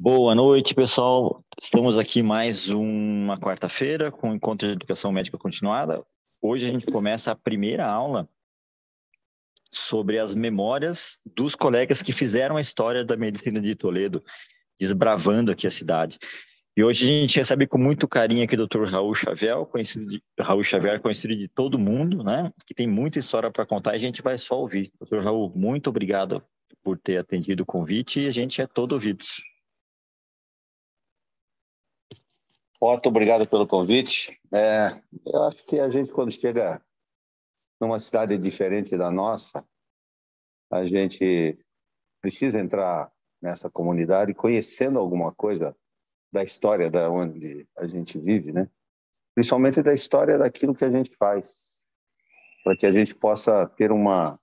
Boa noite, pessoal. Estamos aqui mais uma quarta-feira com o Encontro de Educação Médica Continuada. Hoje a gente começa a primeira aula sobre as memórias dos colegas que fizeram a história da medicina de Toledo, desbravando aqui a cidade. E hoje a gente recebe com muito carinho aqui o Dr. Raul Xavier, conhecido de todo mundo, né? Que tem muita história para contar e a gente vai só ouvir. Dr. Raul, muito obrigado por ter atendido o convite e a gente é todo ouvidos. Otto, obrigado pelo convite. Eu acho que a gente, quando chega numa cidade diferente da nossa, a gente precisa entrar nessa comunidade conhecendo alguma coisa da história da onde a gente vive, né? Principalmente da história daquilo que a gente faz, para que a gente possa ter uma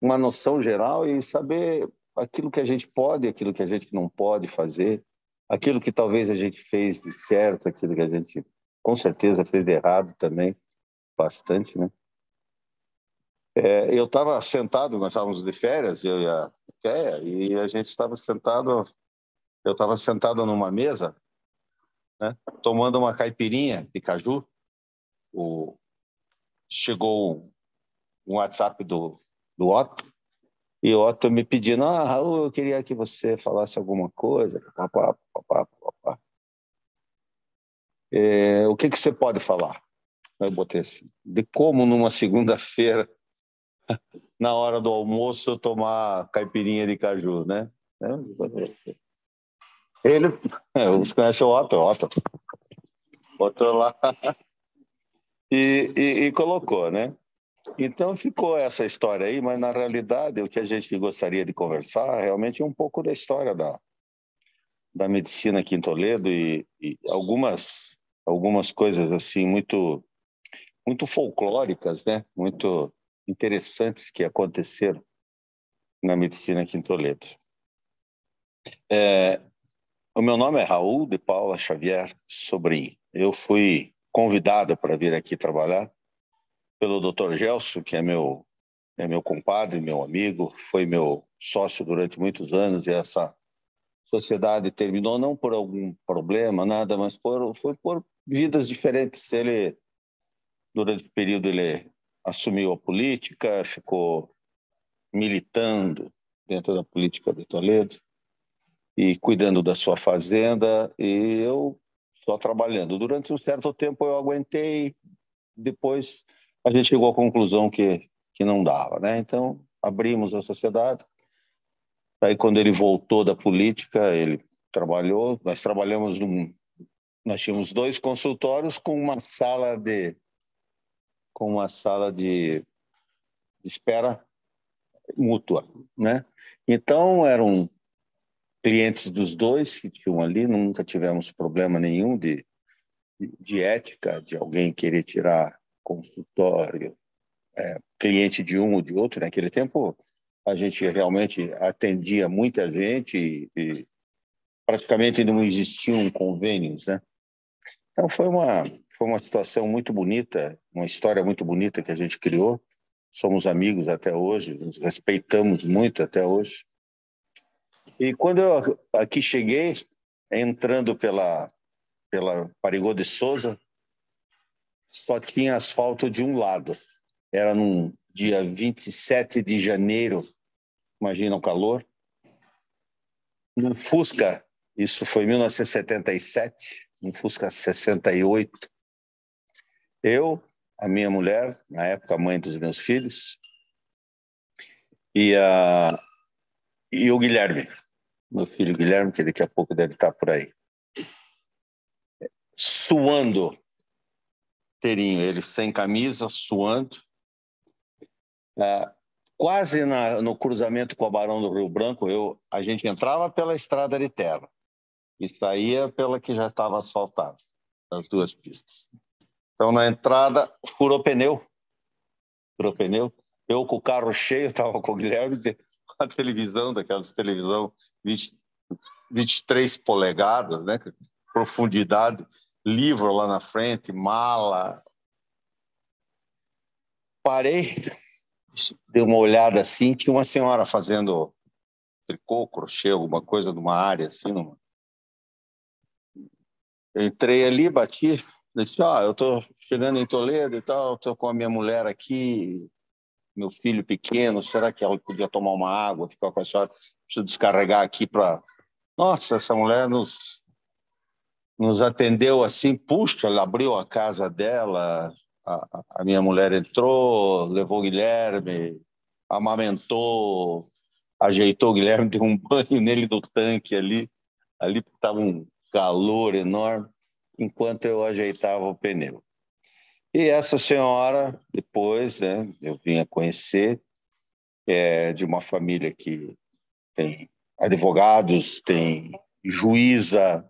noção geral e saber aquilo que a gente pode, aquilo que a gente não pode fazer, aquilo que talvez a gente fez de certo, aquilo que a gente com certeza fez de errado também, bastante, né? Eu estava sentado, nós estávamos de férias, eu e a Kéia, e a gente estava sentado, eu estava sentado numa mesa, né, tomando uma caipirinha de caju. Chegou um WhatsApp do Otto, e o Otto me pedindo, Raul, eu queria que você falasse alguma coisa, papá, papá, papá. O que você pode falar? Eu botei assim, de como numa segunda-feira, na hora do almoço, eu tomar caipirinha de caju, né? Ele, você conhece o Otto botou lá e colocou, né? Então ficou essa história aí, mas na realidade o que a gente gostaria de conversar realmente é um pouco da história da medicina aqui em Toledo e algumas coisas assim muito folclóricas, né? Muito interessantes que aconteceram na medicina aqui em Toledo. O meu nome é Raul de Paula Xavier Sobrinho. Eu fui convidado para vir aqui trabalhar pelo Dr. Gelson, que é meu compadre, meu amigo, foi meu sócio durante muitos anos, e essa sociedade terminou não por algum problema, nada, mas foi por vidas diferentes. Ele, durante o período, ele assumiu a política, ficou militando dentro da política de Toledo e cuidando da sua fazenda, e eu só trabalhando. Durante um certo tempo eu aguentei, depois a gente chegou à conclusão que não dava, né? Então abrimos a sociedade. Aí quando ele voltou da política, ele trabalhou, nós tínhamos 2 consultórios com uma sala de espera mútua, né? Então eram clientes dos dois que tinham ali, nunca tivemos problema nenhum de ética, de alguém querer tirar consultório, cliente de um ou de outro. Naquele tempo, a gente realmente atendia muita gente e praticamente não existiam convênios, né? Então, foi uma situação muito bonita, uma história muito bonita que a gente criou. Somos amigos até hoje, nos respeitamos muito até hoje. E quando eu aqui cheguei, entrando pela Parigô de Souza, só tinha asfalto de um lado. Era num dia 27 de janeiro, imagina o calor. Um Fusca, isso foi em 1977, um Fusca 68. Eu, a minha mulher, na época mãe dos meus filhos, e o Guilherme, meu filho Guilherme, que daqui a pouco deve estar por aí. Suando, inteirinho, ele sem camisa, suando. Quase no cruzamento com a Barão do Rio Branco, a gente entrava pela estrada de terra e saía pela que já estava asfaltada, as 2 pistas. Então, na entrada, furou pneu. Eu com o carro cheio, estava com o Guilherme, a televisão, daquelas televisão 23 polegadas, né? Profundidade, livro lá na frente, mala. Parei, dei uma olhada assim, tinha uma senhora fazendo tricô, crochê, alguma coisa numa área assim. Eu entrei ali, bati, disse, eu estou chegando em Toledo e tal, estou com a minha mulher aqui, meu filho pequeno, será que ela podia tomar uma água, ficar com a senhora? Preciso descarregar aqui para... Nossa, essa mulher nos atendeu assim, puxa, ela abriu a casa dela, a minha mulher entrou, levou o Guilherme, amamentou, ajeitou o Guilherme, deu um banho nele do tanque ali estava um calor enorme, enquanto eu ajeitava o pneu. E essa senhora, depois, né, eu vim a conhecer, de uma família que tem advogados, tem juíza.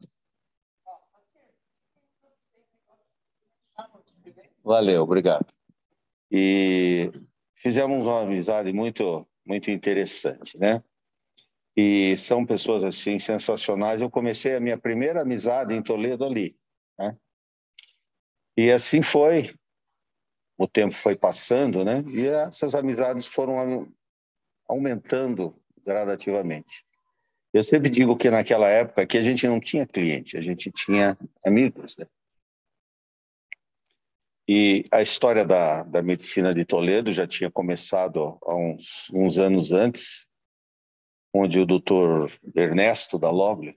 Valeu, obrigado. E fizemos uma amizade muito, muito interessante, né? E são pessoas assim sensacionais. Eu comecei a minha primeira amizade em Toledo ali, né? E assim foi. O tempo foi passando, né? E essas amizades foram aumentando gradativamente. Eu sempre digo que naquela época que a gente não tinha cliente, a gente tinha amigos, né? E a história da medicina de Toledo já tinha começado há uns anos antes, onde o doutor Ernesto da Logle,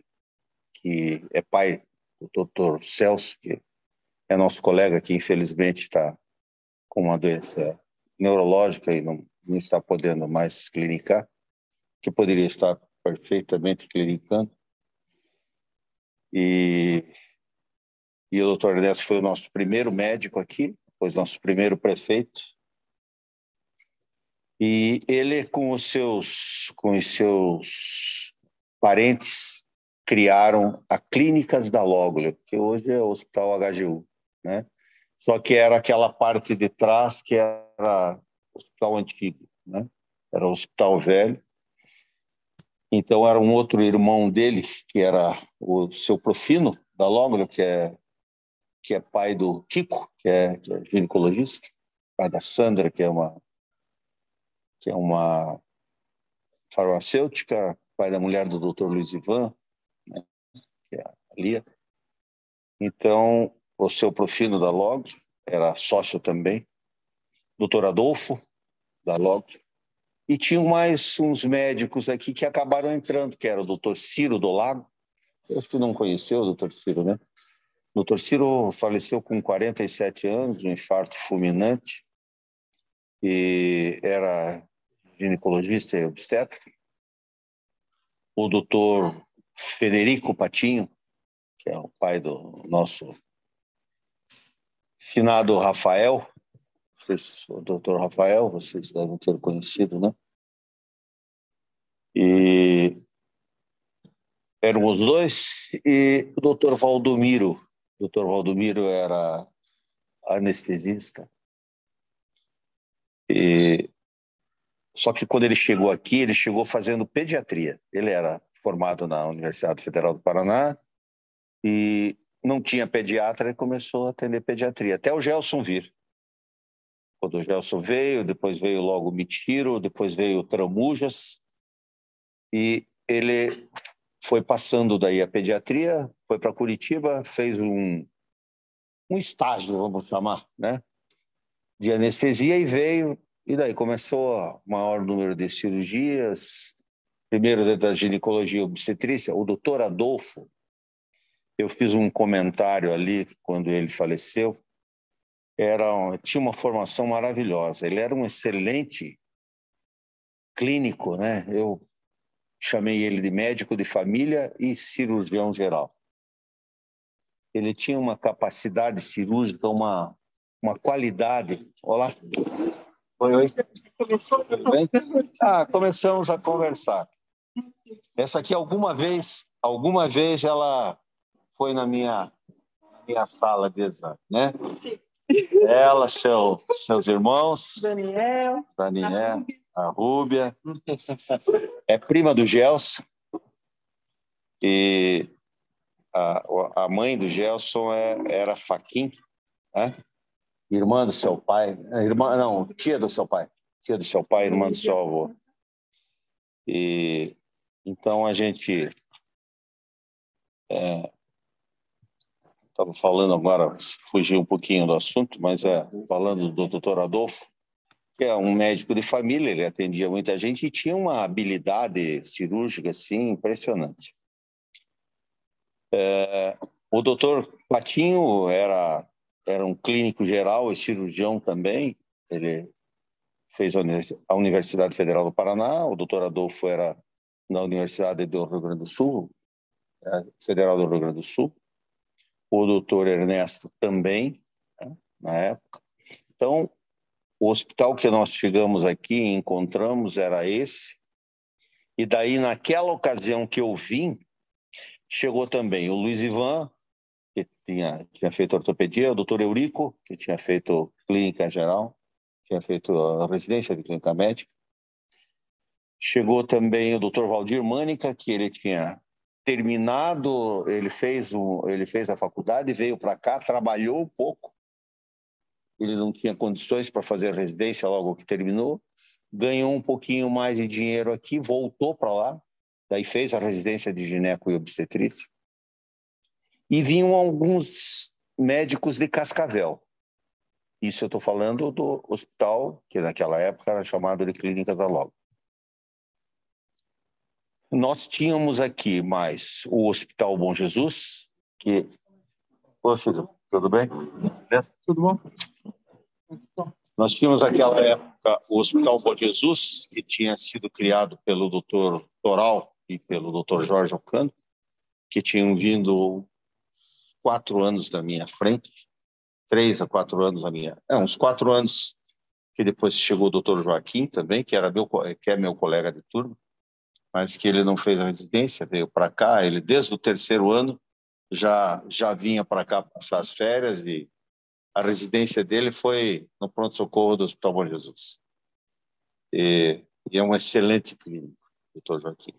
que é pai do doutor Celso, que é nosso colega que infelizmente está com uma doença neurológica e não está podendo mais clinicar, que poderia estar perfeitamente clinicando. E o doutor Ernesto foi o nosso primeiro médico aqui, foi o nosso primeiro prefeito. E ele, com os seus parentes, criaram a Clínicas da Lóglia, que hoje é o Hospital HGU, né? Só que era aquela parte de trás que era o hospital antigo, né? Era o hospital velho. Então era um outro irmão dele, que era o seu Profino da Lóglia, que é pai do Kiko, que é ginecologista, pai da Sandra, que é uma farmacêutica, pai da mulher do Dr. Luiz Ivan, né, que é a Lia. Então, o seu Profino da Logos era sócio também, Dr. Adolfo da Logos, e tinham mais uns médicos aqui que acabaram entrando, que era o Dr. Ciro do Lago. Eu acho que não conheceu o Dr. Ciro, né? O Dr. Ciro faleceu com 47 anos, de um infarto fulminante, e era ginecologista e obstetra. O doutor Federico Patinho, que é o pai do nosso finado Rafael, o doutor Rafael, vocês devem ter conhecido, né? E eram os dois, e o doutor Valdomiro. O doutor Valdomiro era anestesista. Só que quando ele chegou aqui, ele chegou fazendo pediatria. Ele era formado na Universidade Federal do Paraná e não tinha pediatra e começou a atender pediatria, até o Gelson vir. Quando o Gelson veio, depois veio logo o Mitiro, depois veio o Tramujas, e ele foi passando daí a pediatria, foi para Curitiba, fez um estágio, vamos chamar, né, de anestesia e veio, e daí começou o maior número de cirurgias, primeiro da ginecologia obstetrícia, o doutor Adolfo. Eu fiz um comentário ali quando ele faleceu. Tinha uma formação maravilhosa. Ele era um excelente clínico, né? Eu chamei ele de médico de família e cirurgião geral. Ele tinha uma capacidade cirúrgica, uma qualidade. Olá. Oi. Tudo bem? Começamos a conversar. Essa aqui alguma vez ela foi na minha sala de exame, né? Sim. Ela, seus irmãos. Daniel, a Rúbia. É prima do Gelson. E a mãe do Gelson era Faquim, né? Irmã do seu pai. Tia do seu pai. Tia do seu pai, irmã do seu avô. E Então, a gente estava falando agora, fugiu um pouquinho do assunto, mas falando do doutor Adolfo, que é um médico de família, ele atendia muita gente e tinha uma habilidade cirúrgica assim, impressionante. O doutor Patinho era um clínico geral e cirurgião também, ele fez a Universidade Federal do Paraná, o doutor Adolfo era na Universidade do Rio Grande do Sul, Federal do Rio Grande do Sul, o doutor Ernesto também, né, na época. Então, o hospital que nós chegamos aqui e encontramos era esse, e daí, naquela ocasião que eu vim, chegou também o Luiz Ivan, que tinha feito ortopedia, o doutor Eurico, que tinha feito clínica geral, tinha feito a residência de clínica médica. Chegou também o doutor Valdir Mânica, que ele tinha terminado, ele fez a faculdade, veio para cá, trabalhou um pouco. Ele não tinha condições para fazer residência logo que terminou. Ganhou um pouquinho mais de dinheiro aqui, voltou para lá, daí fez a residência de gineco e obstetrícia. E vinham alguns médicos de Cascavel. Isso eu estou falando do hospital, que naquela época era chamado de Clínica da Logo. Nós tínhamos aqui mais o Hospital Bom Jesus, que... Ô, filho, tudo bem? Tudo bom? Nós tínhamos naquela época o Hospital Bom Jesus, que tinha sido criado pelo Dr. Toral e pelo Dr. Jorge Ocando, que tinham vindo 4 anos da minha frente, 3 a 4 anos da minha... uns 4 anos, que depois chegou o Dr. Joaquim também, que é meu colega de turma, mas que ele não fez a residência, veio para cá, ele desde o 3º ano já vinha para cá passar as férias e a residência dele foi no pronto-socorro do Hospital Bom Jesus. E é um excelente clínico, doutor Joaquim.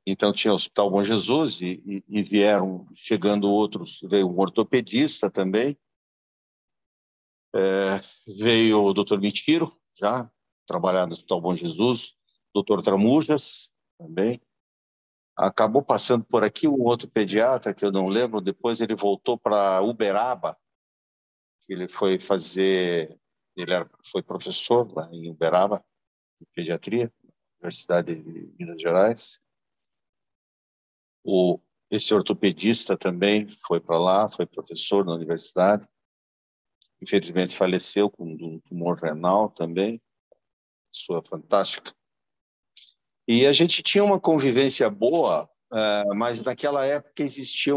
Então tinha o Hospital Bom Jesus e vieram chegando outros, veio um ortopedista também, veio o doutor Mitiro, já trabalhar no Hospital Bom Jesus, doutor Tramujas também. Acabou passando por aqui um outro pediatra, que eu não lembro, depois ele voltou para Uberaba, ele foi foi professor lá em Uberaba, de pediatria, Universidade de Minas Gerais. Esse ortopedista também foi para lá, foi professor na universidade. Infelizmente faleceu com um tumor renal também, sua fantástica. E a gente tinha uma convivência boa, mas naquela época existia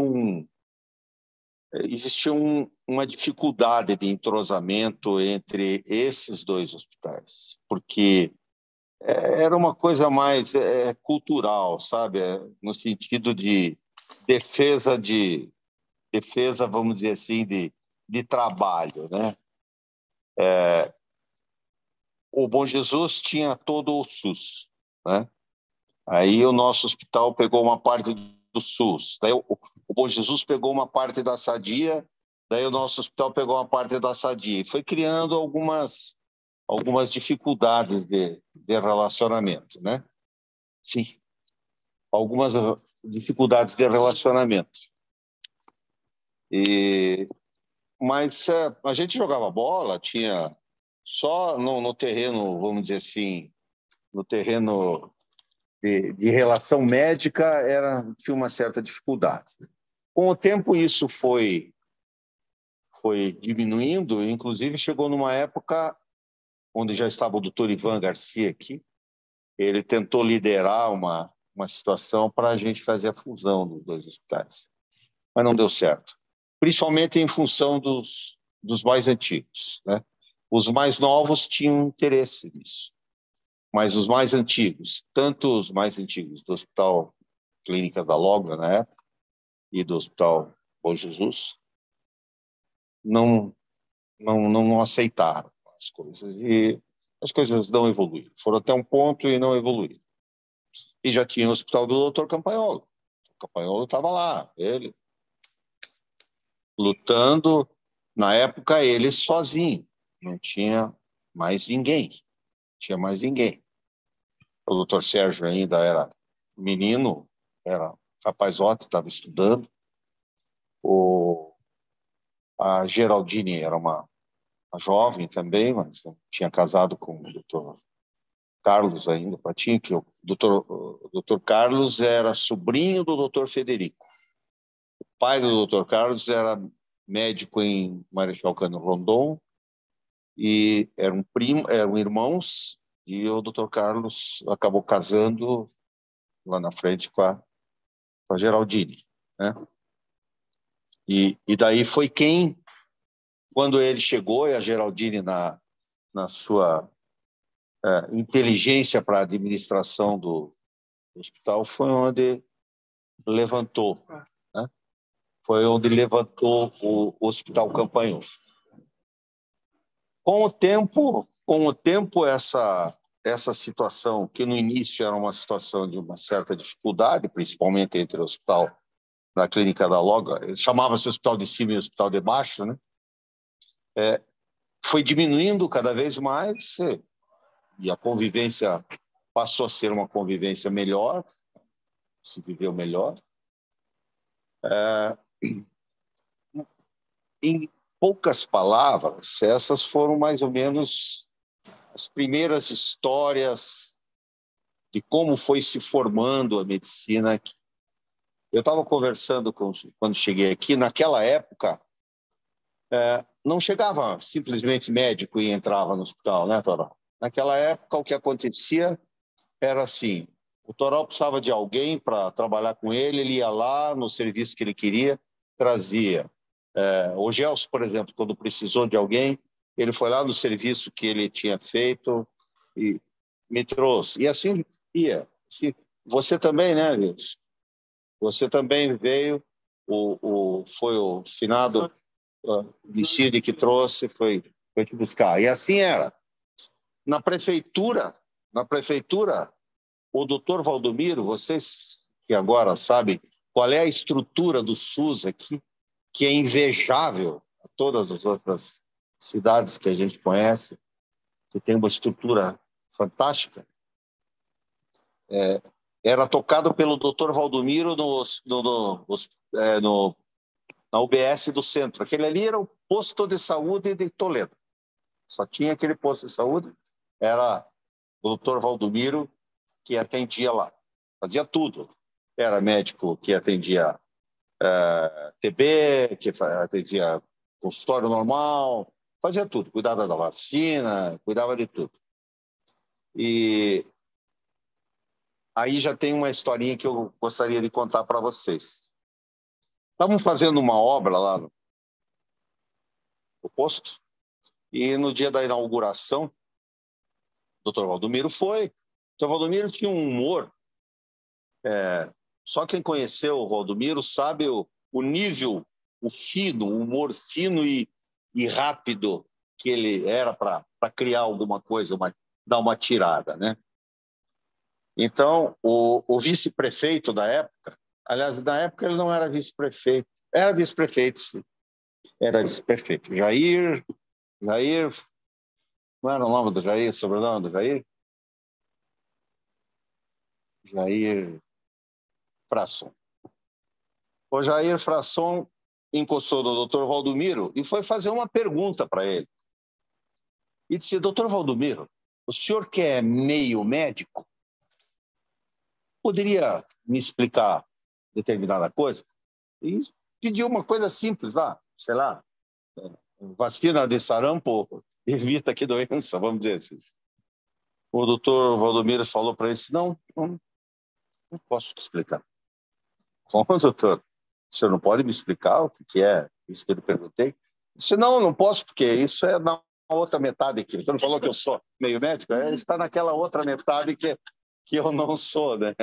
uma dificuldade de entrosamento entre esses dois hospitais, porque era uma coisa mais cultural, sabe? No sentido de defesa, vamos dizer assim, de trabalho, né? O Bom Jesus tinha todo o SUS, né? Aí o nosso hospital pegou uma parte do SUS, daí o Bom Jesus pegou uma parte da Sadia, daí o nosso hospital pegou uma parte da Sadia. E foi criando algumas dificuldades de relacionamento, né? Sim, algumas dificuldades de relacionamento. Mas a gente jogava bola, tinha só no terreno, vamos dizer assim, no terreno de relação médica tinha uma certa dificuldade. Com o tempo isso foi diminuindo, inclusive chegou numa época onde já estava o doutor Ivan Garcia aqui, ele tentou liderar uma situação para a gente fazer a fusão dos dois hospitais, mas não deu certo, principalmente em função dos mais antigos, né? Os mais novos tinham interesse nisso, mas os mais antigos, tanto os mais antigos do Hospital Clínica da Logra, na época, e do Hospital Bom Jesus, não aceitaram as coisas, e as coisas não evoluíram. Foram até um ponto e não evoluíram. E já tinha o Hospital do Dr. Campagnolo. O Campagnolo estava lá, ele lutando, na época ele sozinho, não tinha mais ninguém. O doutor Sérgio ainda era menino, era rapazote, estava estudando. A Geraldine era uma jovem também, mas não tinha casado com o doutor Carlos ainda, Patinho, que o doutor Carlos era sobrinho do doutor Federico. O pai do doutor Carlos era médico em Marechal Cândido Rondon e eram irmãos, e o doutor Carlos acabou casando lá na frente com a Geraldine, né? E daí foi quando ele chegou, e a Geraldine, na sua inteligência para a administração do hospital, foi onde levantou, né? Foi onde levantou o Hospital Campanhão. Com o tempo essa situação, que no início era uma situação de uma certa dificuldade, principalmente entre o hospital da Clínica da Loga, chamava-se Hospital de Cima e Hospital de Baixo, né? Foi diminuindo cada vez mais, e a convivência passou a ser uma convivência melhor, se viveu melhor. Em poucas palavras, essas foram mais ou menos as primeiras histórias de como foi se formando a medicina aqui. Eu estava conversando quando cheguei aqui, naquela época, não chegava simplesmente médico e entrava no hospital, né, Toró? Naquela época, o que acontecia era assim: o Toró precisava de alguém para trabalhar com ele ia lá no serviço que ele queria, trazia. O Gelson, por exemplo, quando precisou de alguém, ele foi lá no serviço que ele tinha feito e me trouxe. E assim ia. Você também, né, Luiz? Você também veio, foi o finado Vicide que trouxe, foi te buscar. E assim era. Na prefeitura, o doutor Valdomiro, vocês que agora sabem qual é a estrutura do SUS aqui, que é invejável a todas as outras cidades que a gente conhece, que tem uma estrutura fantástica, era tocado pelo doutor Valdomiro na UBS do centro. Aquele ali era o posto de saúde de Toledo. Só tinha aquele posto de saúde, era o doutor Valdomiro que atendia lá. Fazia tudo. Era médico que atendia TB, que atendia consultório normal, fazia tudo. Cuidava da vacina, cuidava de tudo. E aí já tem uma historinha que eu gostaria de contar para vocês. Estávamos fazendo uma obra lá no posto, e no dia da inauguração, o doutor Valdomiro foi. O doutor Valdomiro tinha um humor. Só quem conheceu o Valdomiro sabe o nível, o humor fino e rápido que ele era para criar alguma coisa, dar uma tirada, né? Então, o vice-prefeito da época, aliás, na época ele não era vice-prefeito, era vice-prefeito, sim. Era vice-prefeito. Jair, não era o nome do Jair, sobrenome do Jair? Jair Frasson. O Jair Frasson encostou no doutor Valdomiro e foi fazer uma pergunta para ele. E disse: doutor Valdomiro, o senhor que é meio médico, poderia me explicar determinada coisa? E pediu uma coisa simples lá, sei lá, vacina de sarampo evita que doença, vamos dizer assim. O doutor Valdomiro falou para ele: não posso te explicar. Como, doutor? O senhor não pode me explicar o que é isso que eu lhe perguntei? Eu disse: não posso, porque isso é na outra metade aqui. O senhor não falou que eu sou meio médico? Ele está naquela outra metade que eu não sou, né?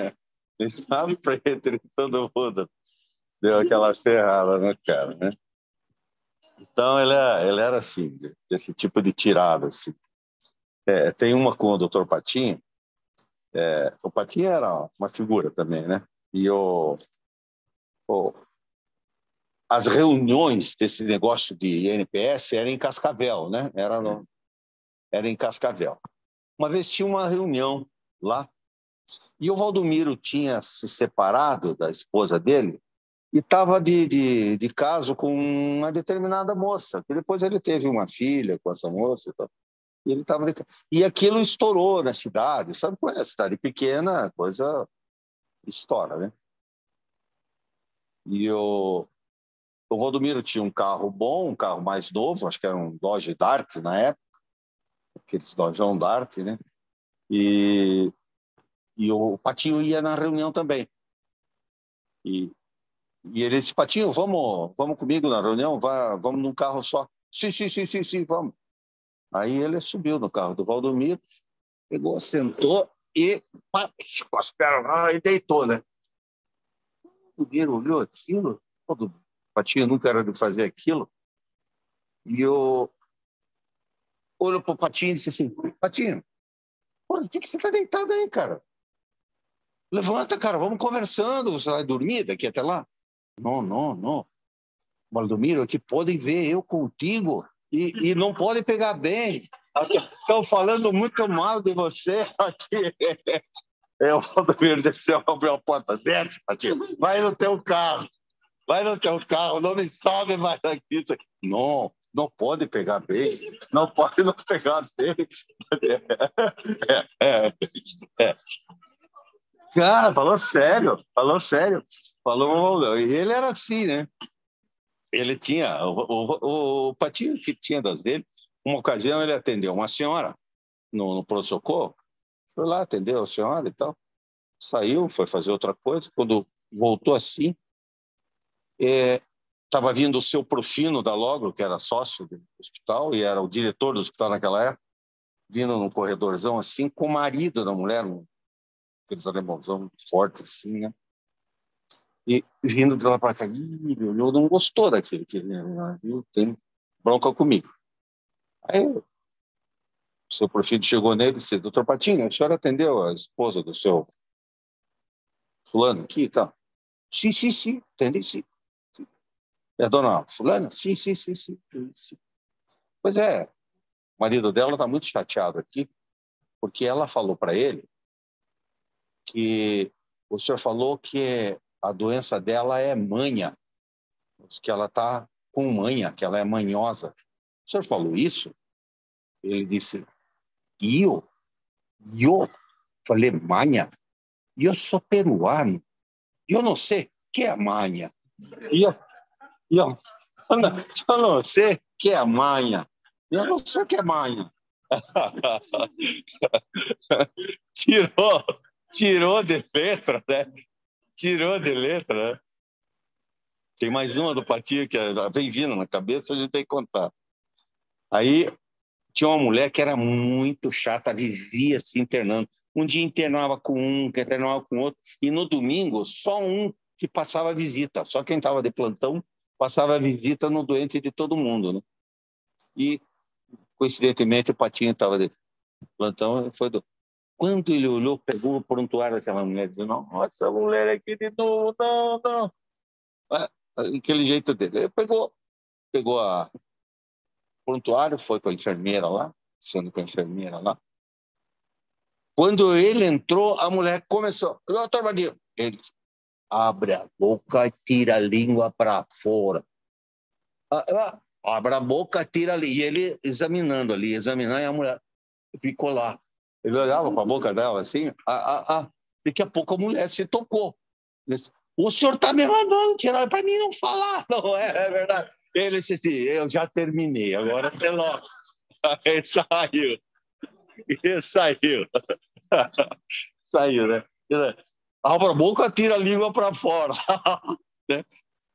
Ele sabe para ele, todo mundo deu aquela ferrada no cara, né? Então, ele era assim, desse tipo de tirada, assim. Tem uma com o doutor Patinho. O Patinho era uma figura também, né? E as reuniões desse negócio de INPS eram em Cascavel, né? Era em Cascavel. Uma vez tinha uma reunião lá E o Valdomiro tinha se separado da esposa dele e estava de caso com uma determinada moça, que depois ele teve uma filha com essa moça e tal. E ele tava... E aquilo estourou na cidade, sabe qual é? A cidade pequena, a coisa estoura, né? E o Valdomiro tinha um carro bom, um carro mais novo, acho que era um Dodge Dart na época, aqueles Dodgeão Dart, né? E, e o Patinho ia na reunião também. E ele disse, Patinho, vamos comigo na reunião? Vamos num carro só. Sim, vamos. Aí ele subiu no carro do Valdomiro, pegou, sentou e com as pernas lá e deitou, né? O Valdomiro olhou aquilo, o Patinho nunca era de fazer aquilo, e eu olhou para o Patinho e disse assim, Patinho, por que você está deitado aí, cara? Levanta, cara, vamos conversando, você vai dormir daqui até lá? Não. Valdomiro, que podem ver eu contigo e não podem pegar bem. Estão falando muito mal de você aqui. O Valdomiro desceu, abriu a porta, desce, Patinho, vai no teu carro, não me salve mais aqui. Não pode pegar bem, não pode não pegar bem. É. Cara, falou sério. E ele era assim, né? Ele tinha, o Patinho que tinha das dele, uma ocasião ele atendeu uma senhora no pronto-socorro, foi lá, atendeu a senhora e tal, saiu, foi fazer outra coisa, quando voltou assim, estava vindo o seu Profino da Logro, que era sócio do hospital e era o diretor do hospital naquela época, vindo num corredorzão assim, com o marido da mulher, aqueles alemãozão fortes assim, né? E vindo de lá para cá, ele olhou, não gostou daquilo, que ele tem bronca comigo. Aí o seu Profino chegou nele e disse, doutor Patinho, a senhora atendeu a esposa do seu fulano aqui e tal? Sim, atendi, sim. É a dona fulana? Sim. Pois é, o marido dela está muito chateado aqui, porque ela falou para ele que o senhor falou que a doença dela é manha, que ela está com manha, que ela é manhosa. O senhor falou isso? Ele disse, eu falei, manha? Eu sou peruano, eu não sei o que é manha. Eu não sei o que é manha. Eu não sei o que é manha. Tirou de letra, né? Tirou de letra, né? Tem mais uma do Patinho que vem vindo na cabeça, a gente tem que contar. Aí tinha uma mulher que era muito chata, vivia se internando. Um dia internava com um, que internava com outro, e no domingo só um que passava a visita. Só quem estava de plantão passava a visita no doente de todo mundo, né? E, coincidentemente, o Patinho estava de plantão. Quando ele olhou, pegou o prontuário daquela mulher e disse, nossa, essa mulher aqui de novo, não. Aquele jeito dele. Ele pegou a prontuário, foi com a enfermeira lá, sendo com a enfermeira lá. Quando ele entrou, a mulher começou, doutor Badinho, ele disse, abre a boca e tira a língua para fora. Abre a boca, tira ali. E ele examinando, e a mulher ficou lá. Ele olhava para a boca dela assim, daqui a pouco a mulher se tocou. Disse, o senhor está me mandando tirar para mim não falar. Não é verdade. Ele disse assim, eu já terminei, agora até logo. Aí saiu. Saiu, né? Abre a boca, tira a língua para fora. Né?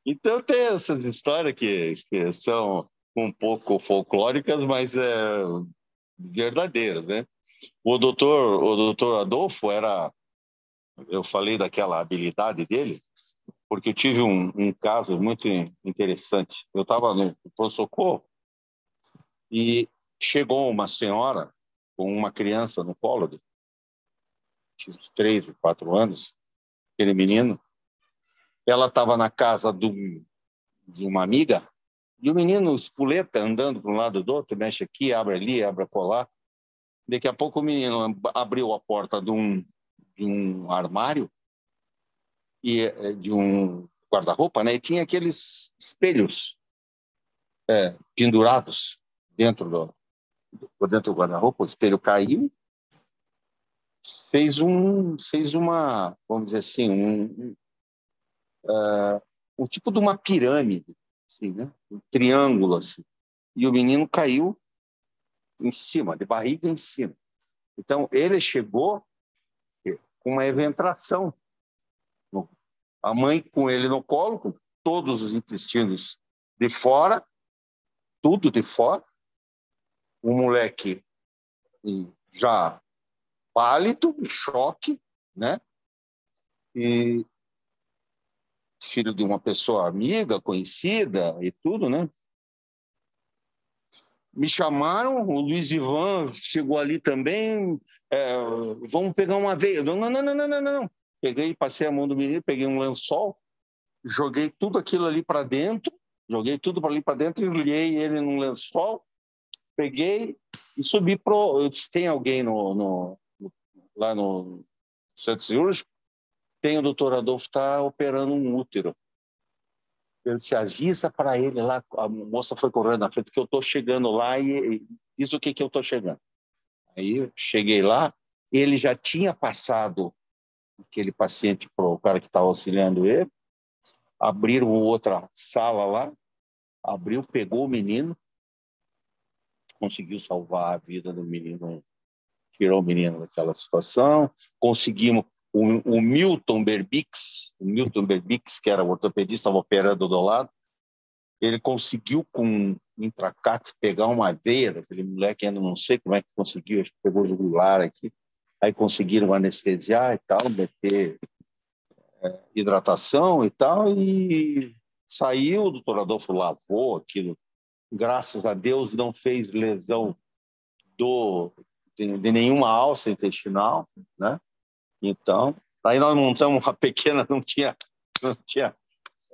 Então tem essas histórias que são um pouco folclóricas, mas verdadeiras, né? O doutor Adolfo eu falei daquela habilidade dele, porque eu tive um caso muito interessante. Eu estava no pronto-socorro e chegou uma senhora com uma criança no colo, tinha uns 3 ou 4 anos, aquele menino. Ela estava na casa de uma amiga e o menino espoleta andando para um lado do outro, mexe aqui, abre ali, abre acolá. Daqui a pouco o menino abriu a porta de um de um armário e de um guarda-roupa, né? E tinha aqueles espelhos pendurados por dentro do guarda-roupa. O espelho caiu, fez uma, vamos dizer assim, um tipo de uma pirâmide, assim, né? Um triângulo assim. E o menino caiu em cima, de barriga em cima. Então ele chegou com uma eventração. A mãe com ele no colo, com todos os intestinos de fora, tudo de fora. O moleque já pálido, em choque, né? E filho de uma pessoa amiga, conhecida e tudo, né? Me chamaram, o Luiz Ivan chegou ali também, vamos pegar uma veia. Não, não, não, não, não, não. Peguei, passei a mão do menino, peguei um lençol, joguei tudo aquilo ali para dentro, e enrolhei ele num lençol, peguei e subi pro... Tem alguém lá no centro cirúrgico? Tem o doutor Adolfo, está operando um útero. Ele se avisa para ele lá, a moça foi correndo na frente, que eu estou chegando lá e diz o que eu estou chegando. Aí eu cheguei lá, ele já tinha passado aquele paciente para o cara que estava auxiliando ele, abriram outra sala lá, abriu, pegou o menino, conseguiu salvar a vida do menino, tirou o menino daquela situação, conseguimos o Milton Berbix, que era o ortopedista, estava operando do lado, ele conseguiu com um intracate pegar uma veia daquele moleque, ainda não sei como é que conseguiu, acho que pegou o jugular aqui, aí conseguiram anestesiar e tal, meter hidratação e tal, e saiu, o doutor Adolfo lavou aquilo, graças a Deus não fez lesão de nenhuma alça intestinal, né? Então, aí nós montamos uma pequena, não tinha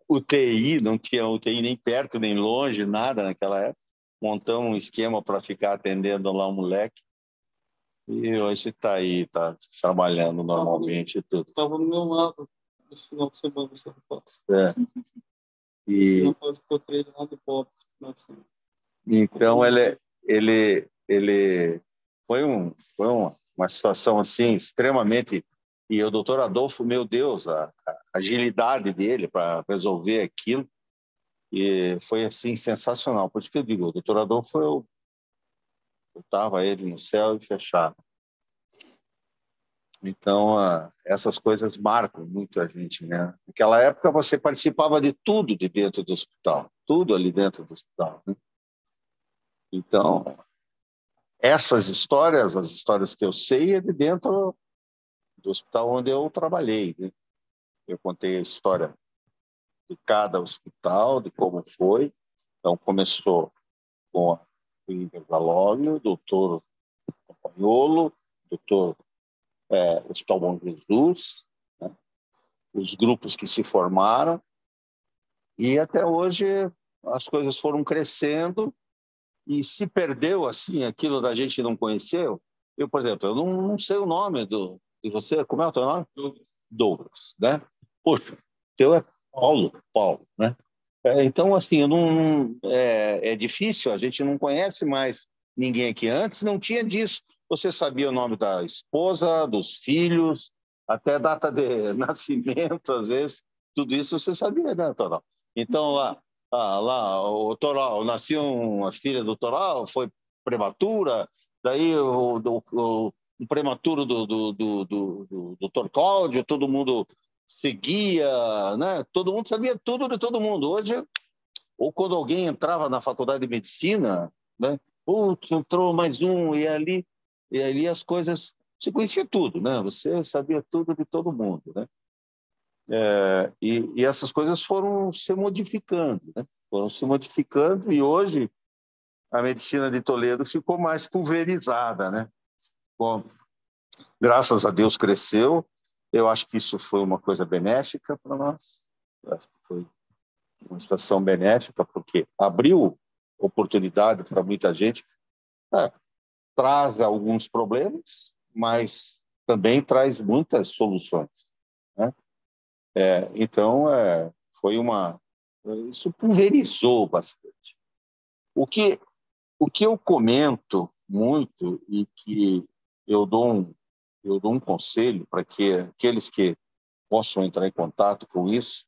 UTI, não tinha UTI nem perto, nem longe, nada naquela época. Montamos um esquema para ficar atendendo lá o moleque. E hoje está aí, está trabalhando normalmente e tudo. Estava no meu lado esse final de semana, esse rapaz. E rapaz que eu treino lá de Pops. então ele foi uma situação assim extremamente. E o doutor Adolfo, meu Deus, a agilidade dele para resolver aquilo, e foi assim sensacional. Por isso que eu digo, o doutor Adolfo, eu estava ele no céu e fechado. Então, essas coisas marcam muito a gente, né? Naquela época você participava de tudo de dentro do hospital, tudo ali dentro do hospital, né? Então, essas histórias, as histórias que eu sei, é de dentro do hospital onde eu trabalhei, né? Eu contei a história de cada hospital, de como foi. Então, começou com a Clínica Galóglio, o doutor Campagnolo, doutor Hospital Bom Jesus, né? Os grupos que se formaram, e até hoje as coisas foram crescendo e se perdeu assim aquilo da gente não conheceu. Eu, por exemplo, eu não sei o nome de você, como é o teu nome? Douglas, né? Poxa, teu é Paulo, né? Então, assim, eu é difícil, a gente não conhece mais ninguém aqui. Antes não tinha disso. Você sabia o nome da esposa, dos filhos, até data de nascimento, às vezes. Tudo isso você sabia, né, Toral? Então, lá o Toral, nasceu uma filha do Toral, foi prematura, daí o prematuro do Dr. Cláudio, todo mundo seguia, né? Todo mundo sabia tudo de todo mundo. Hoje, ou quando alguém entrava na faculdade de medicina, né? Putz, entrou mais um, e ali as coisas... Você conhecia tudo, né? Você sabia tudo de todo mundo, né? E essas coisas foram se modificando, né? Foram se modificando, e hoje a medicina de Toledo ficou mais pulverizada, né? Bom, graças a Deus cresceu. Eu acho que isso foi uma coisa benéfica para nós. Eu acho que foi uma situação benéfica, porque abriu oportunidade para muita gente. Traz alguns problemas, mas também traz muitas soluções, né? Então, isso pulverizou bastante. O que eu comento muito e que eu dou um conselho para que aqueles que possam entrar em contato com isso,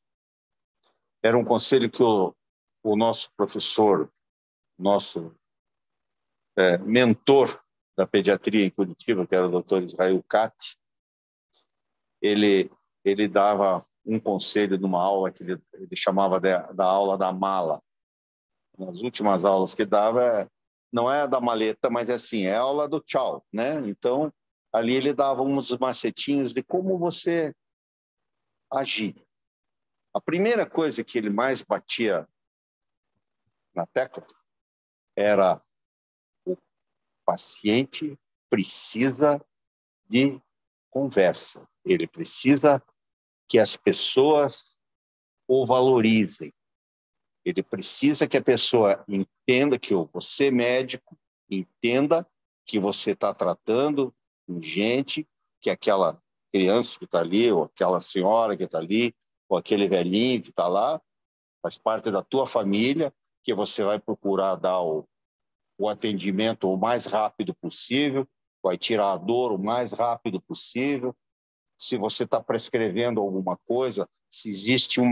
era um conselho que o nosso professor, nosso mentor da pediatria em Curitiba, que era o Dr. Israel Catti, ele dava um conselho numa aula que ele chamava da aula da mala. Nas últimas aulas que dava, não é da maleta, mas é a aula do tchau, né? Então, ali ele dava uns macetinhos de como você agir. A primeira coisa que ele mais batia na tecla era: o paciente precisa de conversa. Ele precisa que as pessoas o valorizem. Ele precisa que a pessoa entenda que você, médico, entenda que você está tratando com gente, que aquela criança que está ali, ou aquela senhora que está ali, ou aquele velhinho que está lá, faz parte da tua família, que você vai procurar dar o atendimento o mais rápido possível, vai tirar a dor o mais rápido possível. Se você está prescrevendo alguma coisa, se existe um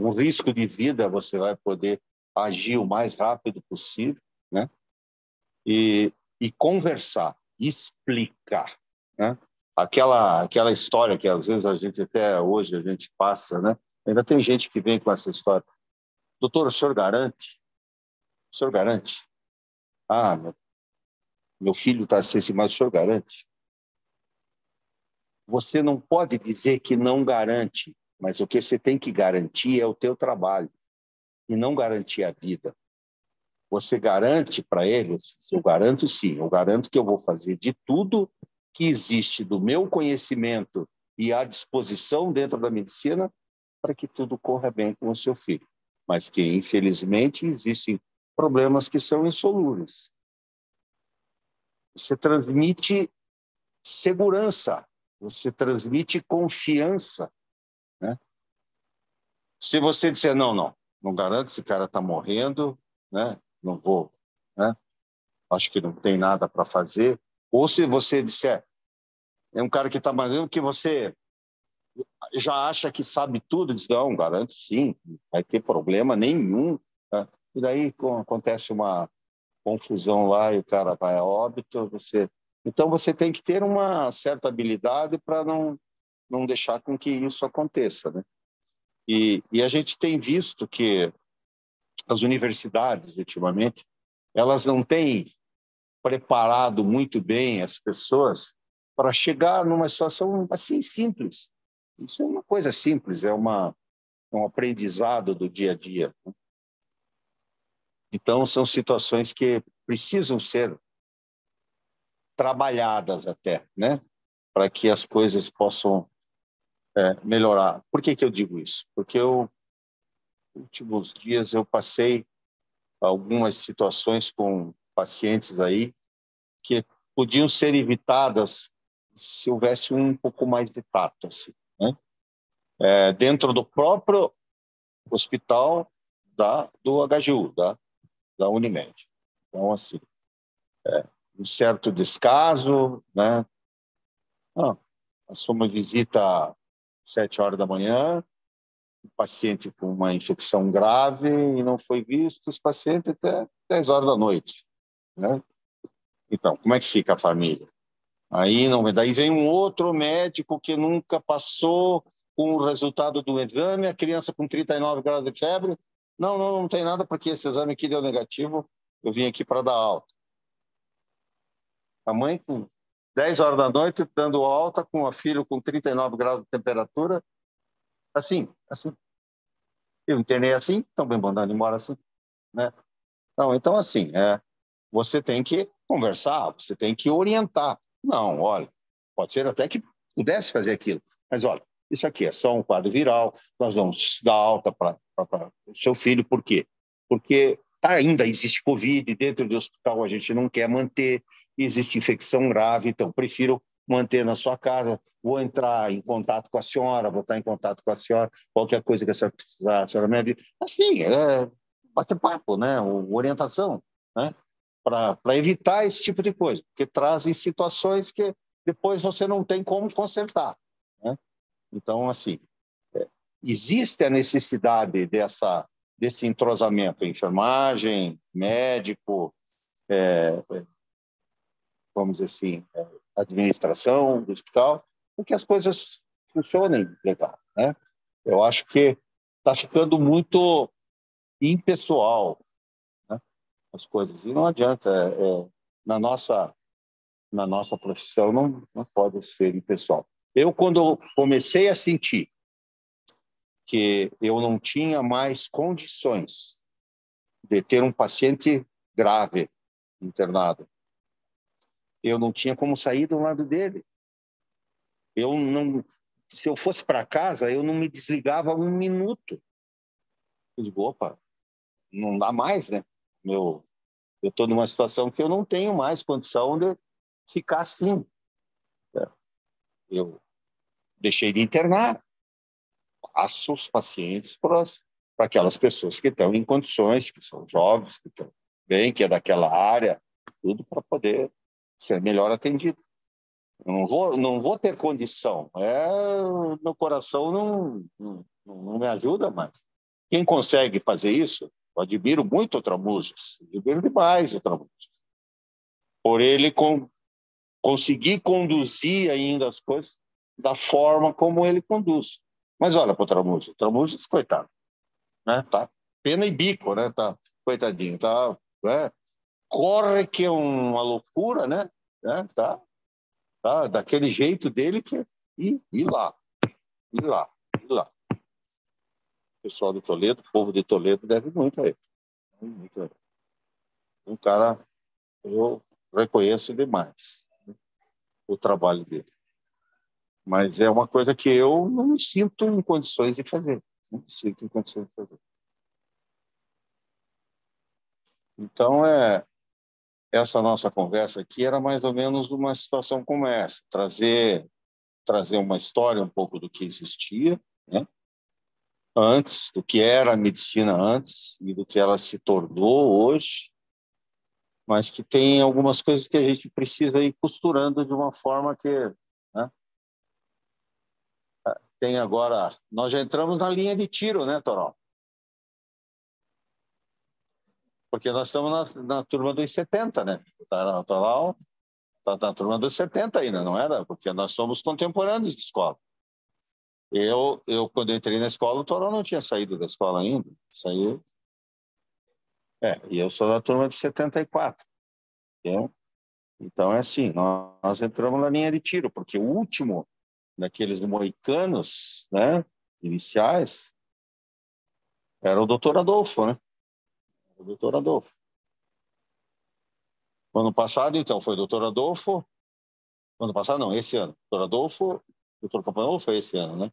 risco de vida, você vai poder agir o mais rápido possível, né? E conversar, explicar, né? Aquela história que às vezes até hoje a gente passa, né? Ainda tem gente que vem com essa história. Doutor, o senhor garante? O senhor garante? Ah, meu filho está assim, mas o senhor garante? Você não pode dizer que não garante, mas o que você tem que garantir é o teu trabalho e não garantir a vida. Você garante para eles? Eu garanto sim, eu garanto que eu vou fazer de tudo que existe do meu conhecimento e à disposição dentro da medicina para que tudo corra bem com o seu filho. Mas que, infelizmente, existem problemas que são insolúveis. Você transmite segurança, você transmite confiança, né? Se você disser, não garanto, esse cara está morrendo, né? Não vou, né? Acho que não tem nada para fazer. Ou se você disser, é um cara que está fazendo que você já acha que sabe tudo, diz, não, garanto sim, não vai ter problema nenhum, né? E daí acontece uma confusão lá e o cara vai a óbito, então você tem que ter uma certa habilidade para não deixar com que isso aconteça, né? E a gente tem visto que as universidades, ultimamente, elas não têm preparado muito bem as pessoas para chegar numa situação assim simples. Isso é uma coisa simples, é um aprendizado do dia a dia, né? Então, são situações que precisam ser trabalhadas até, né? Para que as coisas possam melhorar. Por que eu digo isso? Porque nos últimos dias eu passei algumas situações com pacientes aí que podiam ser evitadas se houvesse um pouco mais de tato, assim, né? Dentro do próprio hospital do HGU, da Unimed. Então, assim, um certo descaso, né? Passou uma visita às 7 horas da manhã, um paciente com uma infecção grave e não foi visto, os pacientes até 10 horas da noite, né? Então, como é que fica a família? Aí não, daí vem um outro médico que nunca passou com o resultado do exame, a criança com 39 graus de febre. Não tem nada, porque esse exame aqui deu negativo, eu vim aqui para dar alta. A mãe com 10 horas da noite dando alta com a filha com 39 graus de temperatura. Assim. Eu internei assim, estão me mandando embora assim, né? Não, então, assim, você tem que conversar, você tem que orientar. Não, olha, pode ser até que pudesse fazer aquilo, mas olha, isso aqui é só um quadro viral, nós vamos dar alta para o seu filho, por quê? Porque ainda existe Covid, dentro do hospital a gente não quer manter, existe infecção grave, então prefiro manter na sua casa, vou entrar em contato com a senhora, vou estar em contato com a senhora, qualquer coisa que a senhora precisar, a senhora me avisa. Assim, bater papo, né? Orientação, né? Para evitar esse tipo de coisa, porque trazem situações que depois você não tem como consertar, né? Então, assim, existe a necessidade desse entrosamento, enfermagem, médico, vamos dizer assim, administração do hospital, para que as coisas funcionem legal, né? Eu acho que está ficando muito impessoal, né, as coisas, e não adianta, na nossa profissão não pode ser impessoal. Eu, quando comecei a sentir que eu não tinha mais condições de ter um paciente grave internado, eu não tinha como sair do lado dele. Eu não, se eu fosse para casa, eu não me desligava um minuto. Eu digo, opa, não dá mais, né? Eu estou numa situação que eu não tenho mais condição de ficar assim. Eu deixei de internar, passo os pacientes para aquelas pessoas que estão em condições, que são jovens, que estão bem, que é daquela área, tudo para poder ser melhor atendido. Eu não vou ter condição. Meu coração não me ajuda mais. Quem consegue fazer isso, eu admiro muito o Tramujas, admiro demais o Tramujas. Por ele conseguir conduzir ainda as coisas da forma como ele conduz. Mas olha para o Tramujas, coitado, né? Tá pena e bico, né? Tá, coitadinho, tá, né? Corre que é uma loucura, né? Tá daquele jeito dele que e lá, e lá, e lá. O pessoal de Toledo, o povo de Toledo deve muito a ele. Muito a ele. Um cara, eu reconheço demais, né, o trabalho dele. Mas é uma coisa que eu não me sinto em condições de fazer. Não me sinto em condições de fazer. Então, essa nossa conversa aqui era mais ou menos uma situação como essa, trazer uma história um pouco do que existia, né, antes, do que era a medicina antes e do que ela se tornou hoje, mas que tem algumas coisas que a gente precisa ir costurando de uma forma que, né, tem agora. Nós já entramos na linha de tiro, né, Toró? Porque nós estamos na turma dos 70, né? Tá lá, tá na turma dos 70 ainda, não era? Porque nós somos contemporâneos de escola. Quando entrei na escola, o Toró não tinha saído da escola ainda. Saiu. E eu sou da turma de 74. Entendeu? Então, é assim, nós entramos na linha de tiro, porque o último daqueles moicanos, né, iniciais, era o doutor Adolfo, né? O doutor Adolfo. Ano passado, então, foi o doutor Adolfo. Ano passado, não, esse ano. Doutor Adolfo, doutor Campanella foi esse ano, né?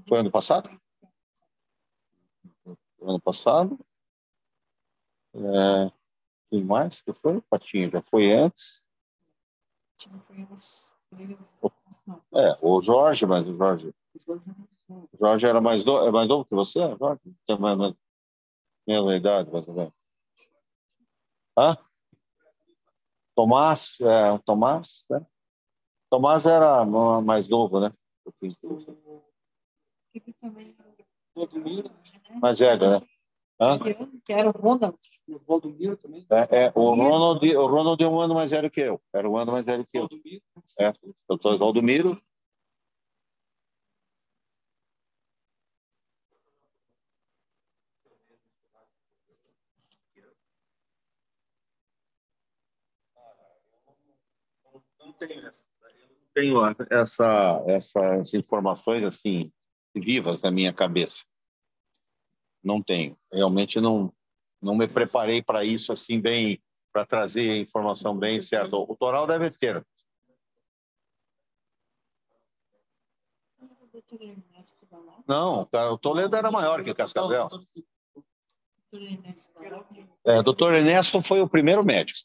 Foi ano passado? Ano passado. Quem mais que foi? Patinho já foi antes. O Jorge, mas o Jorge era mais novo que você, Jorge? Tem mesma idade, mais ou menos. Hã? Tomás, o Tomás, né? Tomás era mais novo, né? Mais velho, né? Hã? Que era o Ronald. O Valdomiro também. O Ronald é um ano mais velho que eu. Era um ano mais velho que eu. Doutor Valdomiro. Não tenho essas informações assim vivas na minha cabeça. Não tenho. Realmente não me preparei para isso assim bem, para trazer a informação bem certa. O Toral deve ter. Não, o Toledo era maior que Cascavel. Doutor Ernesto foi o primeiro médico.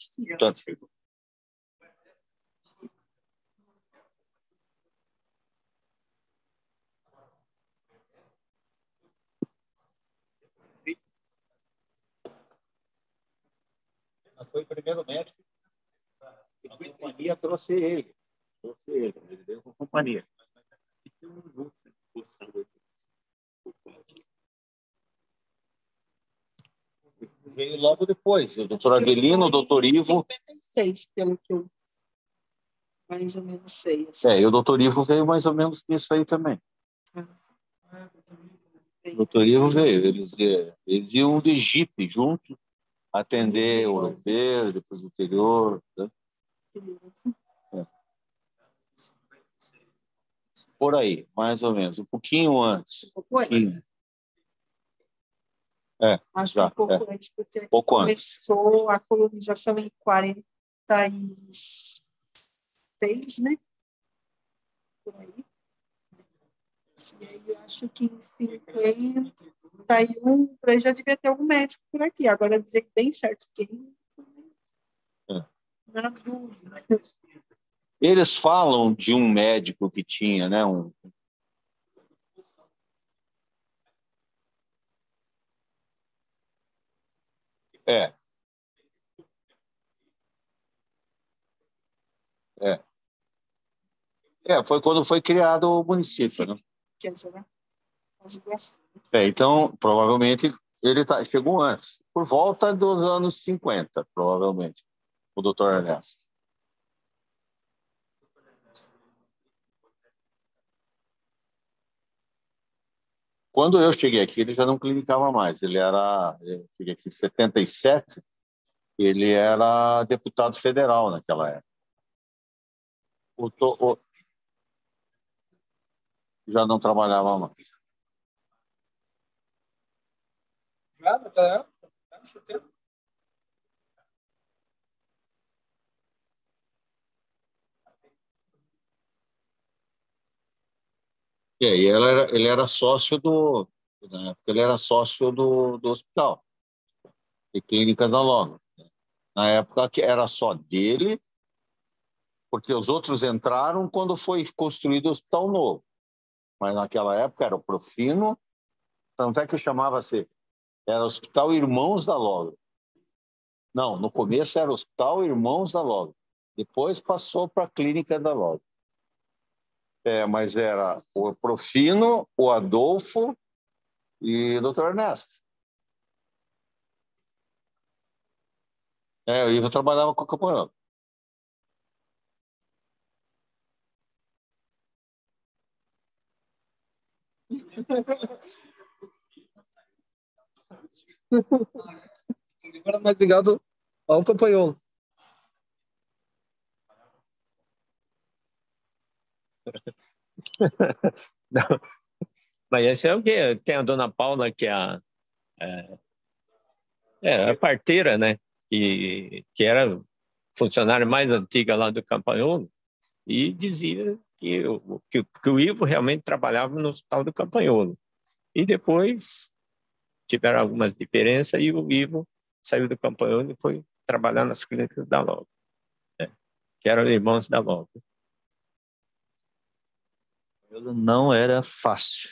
Foi o primeiro médico. A companhia trouxe ele. Ele veio com a companhia. Veio logo depois. O doutor Avelino, o doutor Ivo. 56, pelo que eu mais ou menos sei. Assim. E o doutor Ivo veio mais ou menos nisso aí também. O doutor Ivo veio. Eles iam de jipe junto, atender o europeus, depois o interior. Né? Por aí, mais ou menos. Um pouquinho antes. Acho que um pouco antes, porque começou a colonização em 46, né? Por aí. E aí eu acho que em 51, por aí já devia ter algum médico por aqui. Agora dizer bem certo quem. Não é dúvida. Eles falam de um médico que tinha, né? Foi quando foi criado o município, né? Quer dizer, né? Então, provavelmente, ele chegou antes, por volta dos anos 50, provavelmente, o doutor Ernesto. Quando eu cheguei aqui, ele já não clinicava mais. Eu cheguei aqui em 77, ele era deputado federal naquela época. Já não trabalhava mais. Ele era sócio na época ele era sócio do hospital, de clínicas da Logo. Na época que era só dele, porque os outros entraram quando foi construído o hospital novo. Mas naquela época era o Profino, tanto é que chamava-se, era Hospital Irmãos da Logo. Não, no começo era Hospital Irmãos da Logo. Depois passou para a Clínica da Logo. Mas era o Profino, o Adolfo e o doutor Ernesto. O Ivo trabalhava com o campanhão. Agora mais ligado ao campanhão. Não. Mas esse é o que tem a dona Paula, que é a parteira, né? Que era funcionária mais antiga lá do Campanholo, e dizia que o Ivo realmente trabalhava no Hospital do Campanholo. E depois tiveram algumas diferenças e o Ivo saiu do Campanholo e foi trabalhar nas clínicas da Logo, né? Que eram irmãos da Logo. Não era fácil.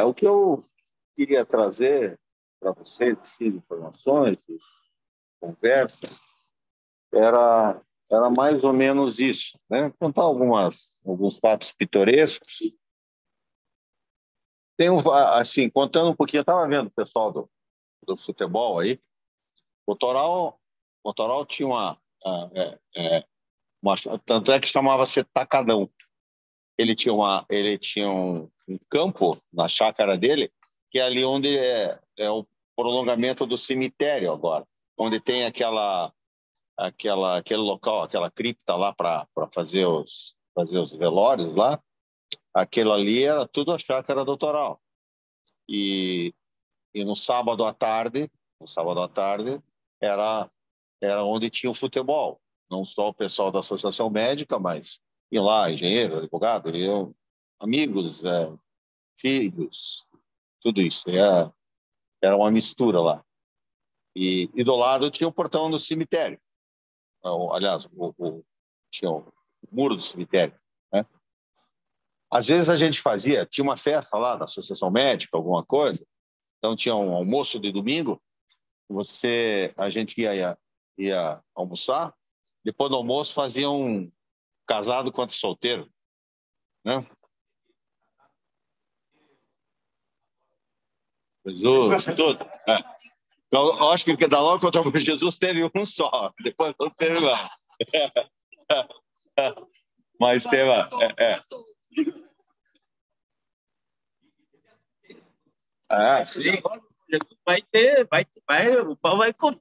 O que eu queria trazer para vocês, de informações, de conversa, era mais ou menos isso, né? Contar alguns fatos pitorescos. Tem assim, contando um pouquinho, eu estava vendo o pessoal do futebol aí. O Toral tinha tanto é que chamava-se Tacadão. Ele tinha um campo na chácara dele, que é ali onde é o prolongamento do cemitério agora, onde tem aquele local, aquela cripta lá para fazer os velórios lá. Aquilo ali era tudo a chácara do Toral. E no sábado à tarde No sábado à tarde era onde tinha o futebol. Não só o pessoal da Associação Médica, mas iam lá, engenheiro, advogado, amigos, filhos, tudo isso. Era uma mistura lá. E do lado tinha o portão do cemitério. Aliás, tinha o muro do cemitério, né? Às vezes a gente tinha uma festa lá da Associação Médica, alguma coisa, então tinha um almoço de domingo, a gente ia almoçar, depois do almoço fazia um casado contra solteiro, né? Jesus, tudo. Eu acho que da logo contra Jesus teve um só, depois não teve mais. Mas teve. Sim. O pau vai comer.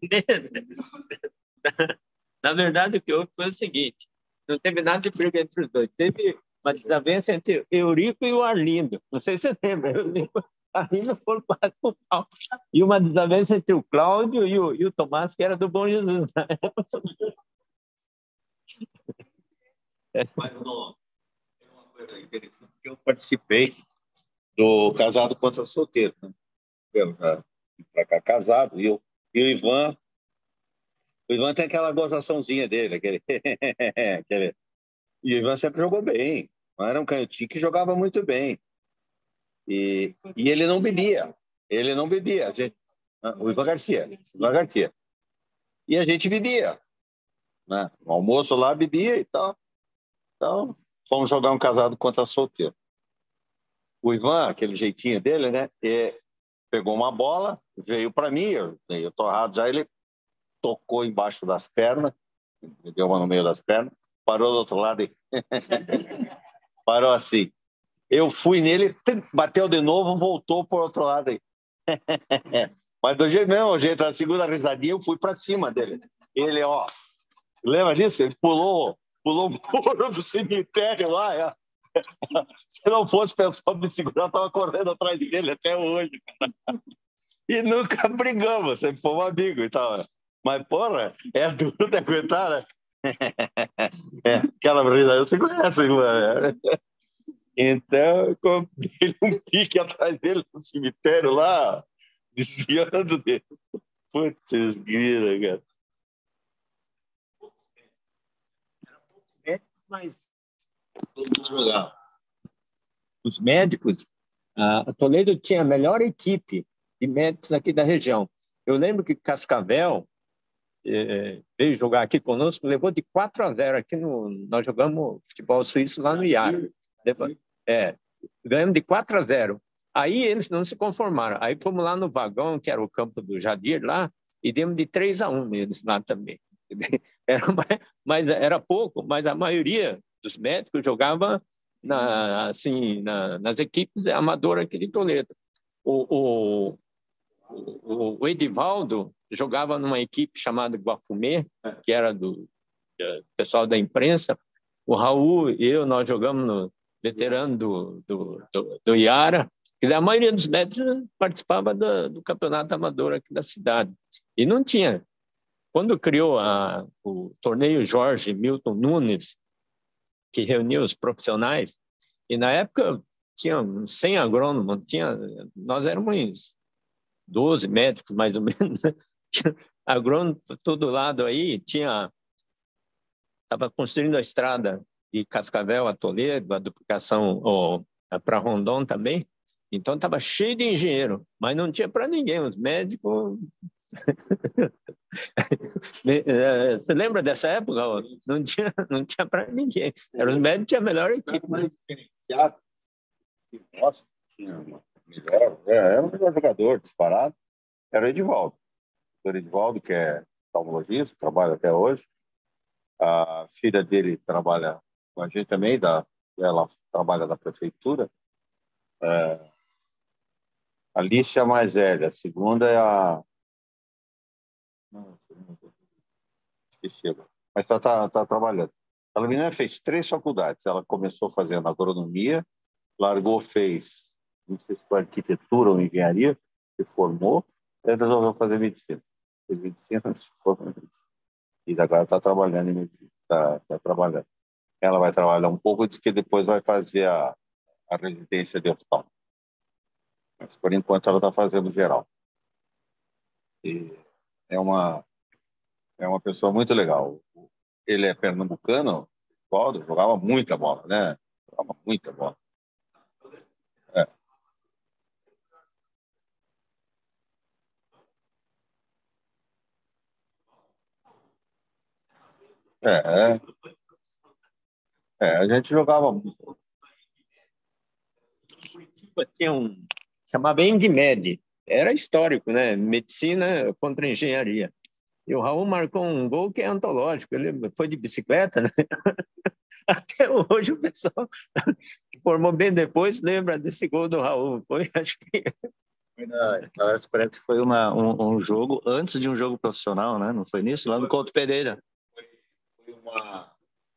Na verdade, o que houve foi o seguinte: não teve nada de briga entre os dois. Teve uma desavença entre Eurico e o Arlindo. Não sei se você lembra. Arlindo foi quase pro pau. E uma desavença entre o Cláudio e o Tomás, que era do Bom Jesus. Mas não, tem uma coisa interessante que eu participei do Casado contra Solteiro, né? Eu já fui para cá casado, e o Ivan. O Ivan tem aquela gozaçãozinha dele, E o Ivan sempre jogou bem. Era um canhotinho que jogava muito bem. E ele não bebia. Ele não bebia. O Ivan Garcia. E a gente bebia, né? O almoço lá bebia e tal. Então, fomos jogar um casado contra solteiro. O Ivan, aquele jeitinho dele, né? Pegou uma bola, veio para mim, eu torrado já, ele tocou embaixo das pernas, me deu uma no meio das pernas, parou do outro lado e parou assim. Eu fui nele, bateu de novo, voltou por outro lado aí. Mas do mesmo jeito, a segunda risadinha, eu fui para cima dele. Ele, lembra disso? Ele pulou o muro do cemitério lá. Se não fosse o pessoal me segurar, eu estava correndo atrás dele até hoje. E nunca brigamos, sempre fomos amigos e tal. Mas, porra, é duro de aguentar, né? Aquela risadinha, você conhece, mano. Então, eu comprei um pique atrás dele no cemitério lá, desviando dele. Putz, grila, cara. Mas os médicos, a Toledo tinha a melhor equipe de médicos aqui da região. Eu lembro que Cascavel veio jogar aqui conosco, levou de 4-0 aqui nós jogamos futebol suíço lá no IAR. Ganhamos de 4-0. Aí eles não se conformaram. Aí fomos lá no Vagão, que era o campo do Jadir lá, e demos de 3-1 neles lá também. Mas era pouco, mas a maioria dos médicos jogava nas equipes amadoras aqui de Toledo. O Edivaldo jogava numa equipe chamada Guafumê, que era do pessoal da imprensa. O Raul e nós jogamos no veterano do Iara. Quer dizer, a maioria dos médicos participava do campeonato amador aqui da cidade. E não tinha. Quando criou o torneio Jorge Milton Nunes, que reunia os profissionais, e na época tinha 100 agrônomos, nós éramos 12 médicos, mais ou menos, agrônomo por todo lado aí, estava construindo a estrada de Cascavel a Toledo, a duplicação para Rondon também, então estava cheio de engenheiro, mas não tinha para ninguém, os médicos... Você lembra dessa época? Não tinha para ninguém. Os médicos tinham a melhor equipe. Mais diferenciado. Nossa, era o melhor jogador, disparado. Era o Edivaldo. O Edivaldo, que é oftalmologista, trabalha até hoje. A filha dele trabalha com a gente também, ela trabalha da prefeitura. A Alice é a mais velha, a segunda é a... Esqueci agora. Mas está trabalhando. A menina fez 3 faculdades. Ela começou fazendo agronomia, largou, fez, não sei se foi arquitetura ou engenharia, se formou, Ele resolveu fazer medicina. Fez medicina, se formou em medicina. E agora está trabalhando em medicina. Tá trabalhando. Ela vai trabalhar um pouco, diz que depois vai fazer a residência de oftalmo. Mas, por enquanto, ela está fazendo geral. E é uma pessoa muito legal. Ele é pernambucano, Valdo, jogava muita bola, né? Jogava muita bola. É, é, a gente jogava muito. Curitiba tinha chamava Endimed, era histórico, né? Medicina contra engenharia. E o Raul marcou um gol que é antológico. Ele foi de bicicleta, né? Até hoje o pessoal que formou bem depois lembra desse gol do Raul. Foi, acho que Parece que foi um jogo antes de um jogo profissional, né? Não foi nisso? Lá no Couto Pereira. Foi,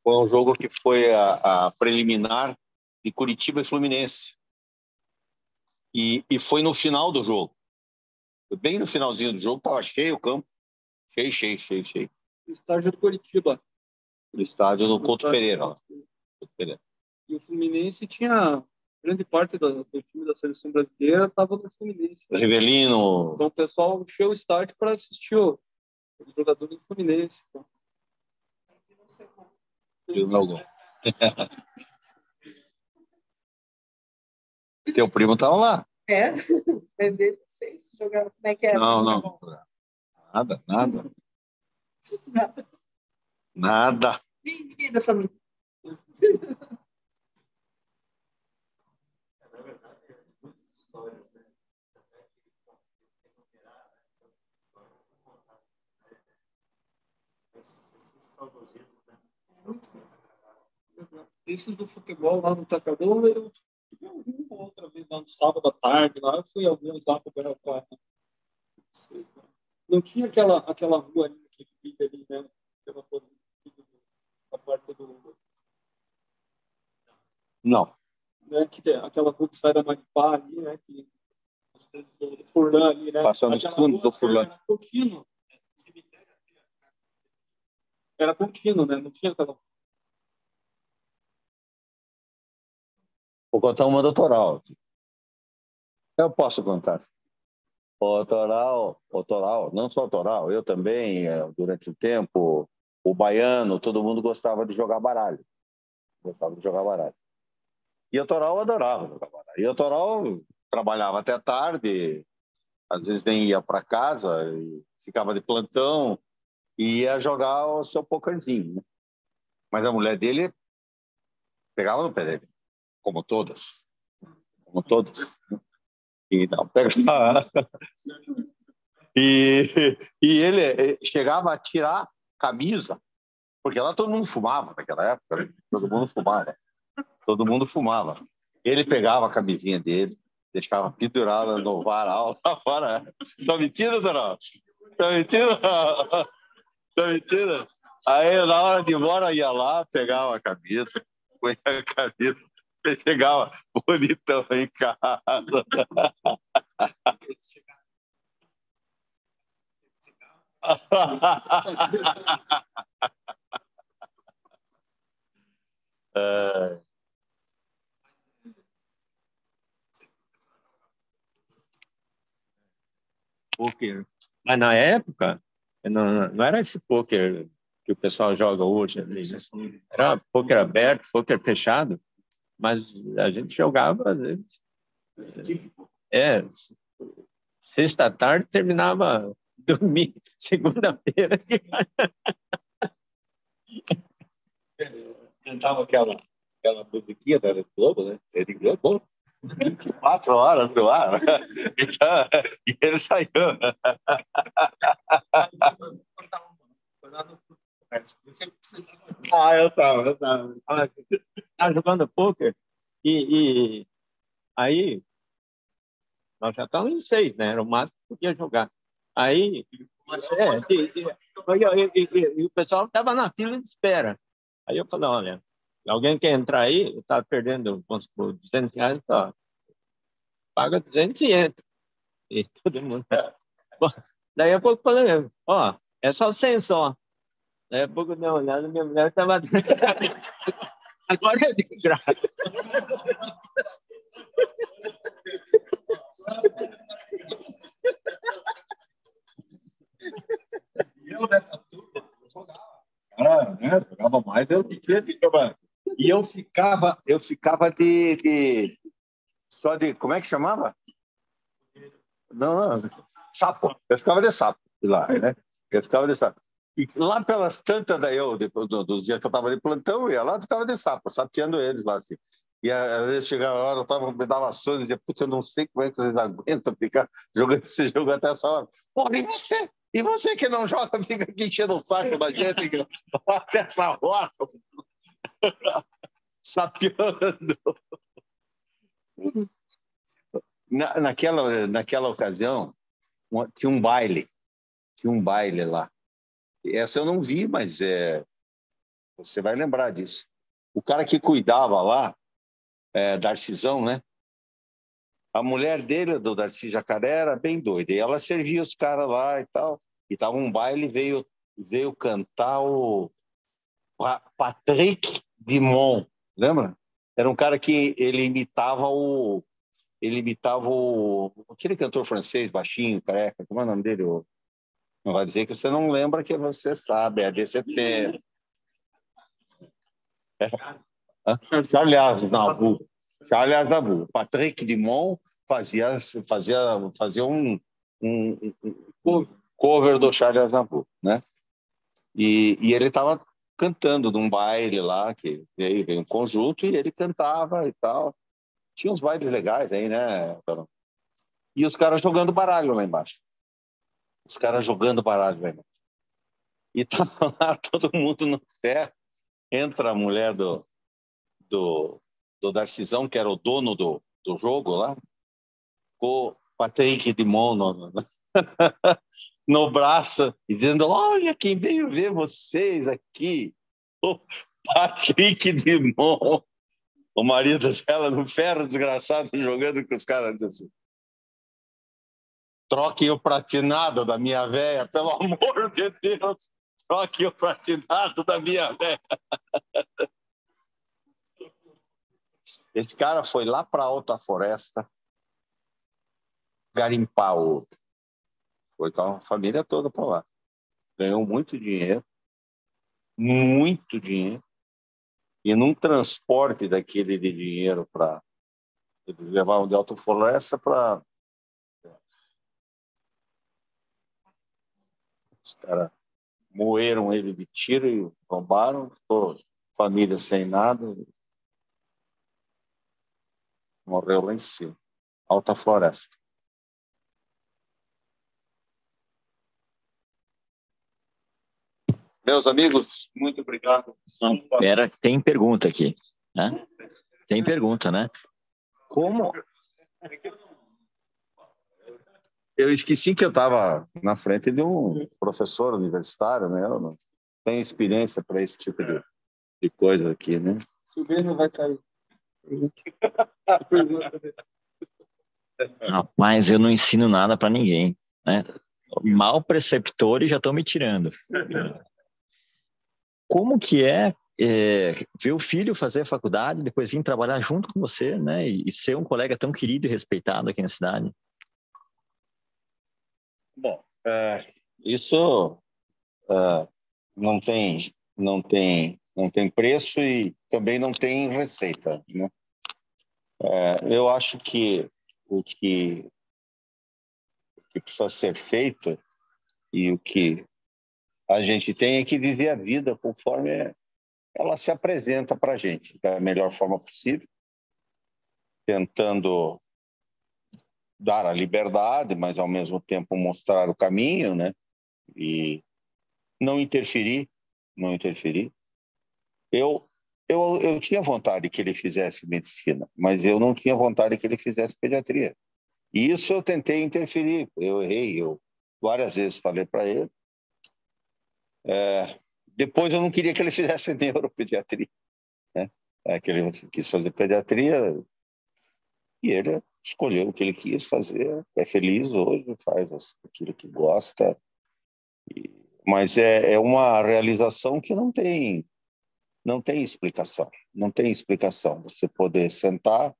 foi um jogo que foi a preliminar de Curitiba e Fluminense. E foi no final do jogo. Bem no finalzinho do jogo, estava cheio o campo. Cheio. O estádio do Curitiba. O estádio do Couto Pereira. Couto Pereira. E o Fluminense tinha grande parte do time da seleção brasileira estava no Fluminense. Rivelino. Então o pessoal encheu o estádio para assistir os jogadores do Fluminense. Então. Teu primo estava lá. É, mas ele não sei se jogava. Como é que é? Não. Nada. Nada. Ninguém da família. Esses do futebol lá no Tacadão, eu tive uma outra vez lá no sábado à tarde, lá eu fui alguns lá para o quarto. Não tinha aquela rua ali que fica ali, né? A parte do. Não. Né, que tem aquela rua que sai da Maripá ali, né? Que, do Furlan ali, né? Passando os fundos do Furlan. Era contínuo. Era contínuo, né? Não tinha aquela. Vou contar uma do Toral. Eu posso contar. O Toral, não só o Toral, eu também, durante o tempo, o baiano, todo mundo gostava de jogar baralho. E o Toral adorava jogar baralho. E o Toral trabalhava até tarde, às vezes nem ia para casa, ficava de plantão e ia jogar o seu pokerzinho. Né? Mas a mulher dele pegava no pé dele, como todas. E não, pegava. E ele chegava a tirar camisa, porque lá todo mundo fumava naquela época, todo mundo fumava. Ele pegava a camisinha dele, deixava pendurada no varal lá fora. Tá mentindo, Doró? Tá mentindo? Aí, na hora de ir embora, ia lá, pegava a camisa, põe a camisa, e chegava bonitão em casa. poker. Mas na época, não era esse poker que o pessoal joga hoje. Era poker aberto, poker fechado, mas a gente jogava, às vezes. Sexta tarde terminava domingo, segunda-feira. Cantava aquela musiquinha da Rede Globo, né? Rede Globo, 24 horas no ar. Então, e ele saiu. Eu tava. Estava jogando poker e aí nós já estávamos em 6, né? Era o máximo que podia jogar. Aí e o pessoal estava na fila de espera. Aí eu falei, olha, alguém quer entrar aí? Eu estava perdendo, vamos supor, R$200, ó, paga 200 e entra. E todo mundo Daí a pouco eu falei, ó, é só 100 só. Daí a pouco eu dei uma olhada, minha mulher estava... Agora é de graça. Eu nessa turma, eu jogava. Cara, né? Jogava mais, eu tinha de jogar. E eu ficava só de, como é que chamava? Não, sapo. Eu ficava de sapo lá, né? Eu ficava de sapo. E lá pelas tantas, daí eu, depois dos dias que eu estava de plantão, eu ia lá e ficava de sapo, sapeando eles lá, assim. E às vezes chegava a hora, me dava sono e dizia, putz, eu não sei como é que vocês aguentam ficar jogando esse jogo até essa hora. Porra, e você? E você que não joga, fica aqui enchendo o saco da gente até essa hora, sapeando. Naquela ocasião, tinha um baile. Tinha um baile lá. Essa eu não vi, mas você vai lembrar disso. O cara que cuidava lá, Darcizão, né? A mulher dele, do Darcy Jacaré, era bem doida. E ela servia os caras lá e tal. E tava um baile, veio cantar o Patrick Dumont, lembra? Era um cara que ele imitava aquele cantor francês, baixinho, careca, como é o nome dele? Não vai dizer que você não lembra, que você sabe, é DCP. Charles Aznavour. Charles Aznavour. Patrick Dumont fazia um cover do Charles Aznavour, né? E ele estava cantando num baile lá, que veio um conjunto, e ele cantava e tal. Tinha uns bailes legais aí, né? E os caras jogando baralho lá embaixo. Os caras jogando baralho lá embaixo. E tava lá todo mundo no ferro. Entra a mulher do Darcizão, que era o dono do jogo lá, com o Patrick Dumont no braço, e dizendo, olha quem veio ver vocês aqui, o Patrick Dumont, o marido dela no ferro, desgraçado, jogando com os caras assim. Troquem o pratinado da minha véia, pelo amor de Deus, troquem o pratinado da minha véia. Esse cara foi lá para Alta Floresta garimpar o... Foi com a família toda para lá. Ganhou muito dinheiro. E num transporte daquele de dinheiro para... Eles levavam de Alta Floresta para... Os caras moeram ele de tiro e roubaram. Ficou família sem nada. Morreu lá em cima. Alta Floresta. Meus amigos, muito obrigado. Espera, tem pergunta aqui, né? Tem pergunta, né? Como... Eu esqueci que eu estava na frente de um professor universitário, né? Eu não tenho experiência para esse tipo de coisa aqui, né? Se o mesmo vai cair. Rapaz, eu não ensino nada para ninguém, né? Mal preceptor e já estão me tirando. Como que ver o filho fazer a faculdade, depois vir trabalhar junto com você, né? E ser um colega tão querido e respeitado aqui na cidade? Bom, isso não tem preço e também não tem receita, né? Eu acho que o que precisa ser feito e o que a gente tem é que viver a vida conforme ela se apresenta para a gente, da melhor forma possível, tentando dar a liberdade, mas ao mesmo tempo mostrar o caminho, né? E não interferir. Eu tinha vontade que ele fizesse medicina, mas eu não tinha vontade que ele fizesse pediatria. E isso eu tentei interferir, eu errei, eu várias vezes falei para ele. Depois eu não queria que ele fizesse neuropediatria, né? Que ele quis fazer pediatria e ele escolheu o que ele quis fazer, é feliz hoje, faz aquilo que gosta, mas é uma realização que não tem explicação, não tem explicação. Você poder sentar,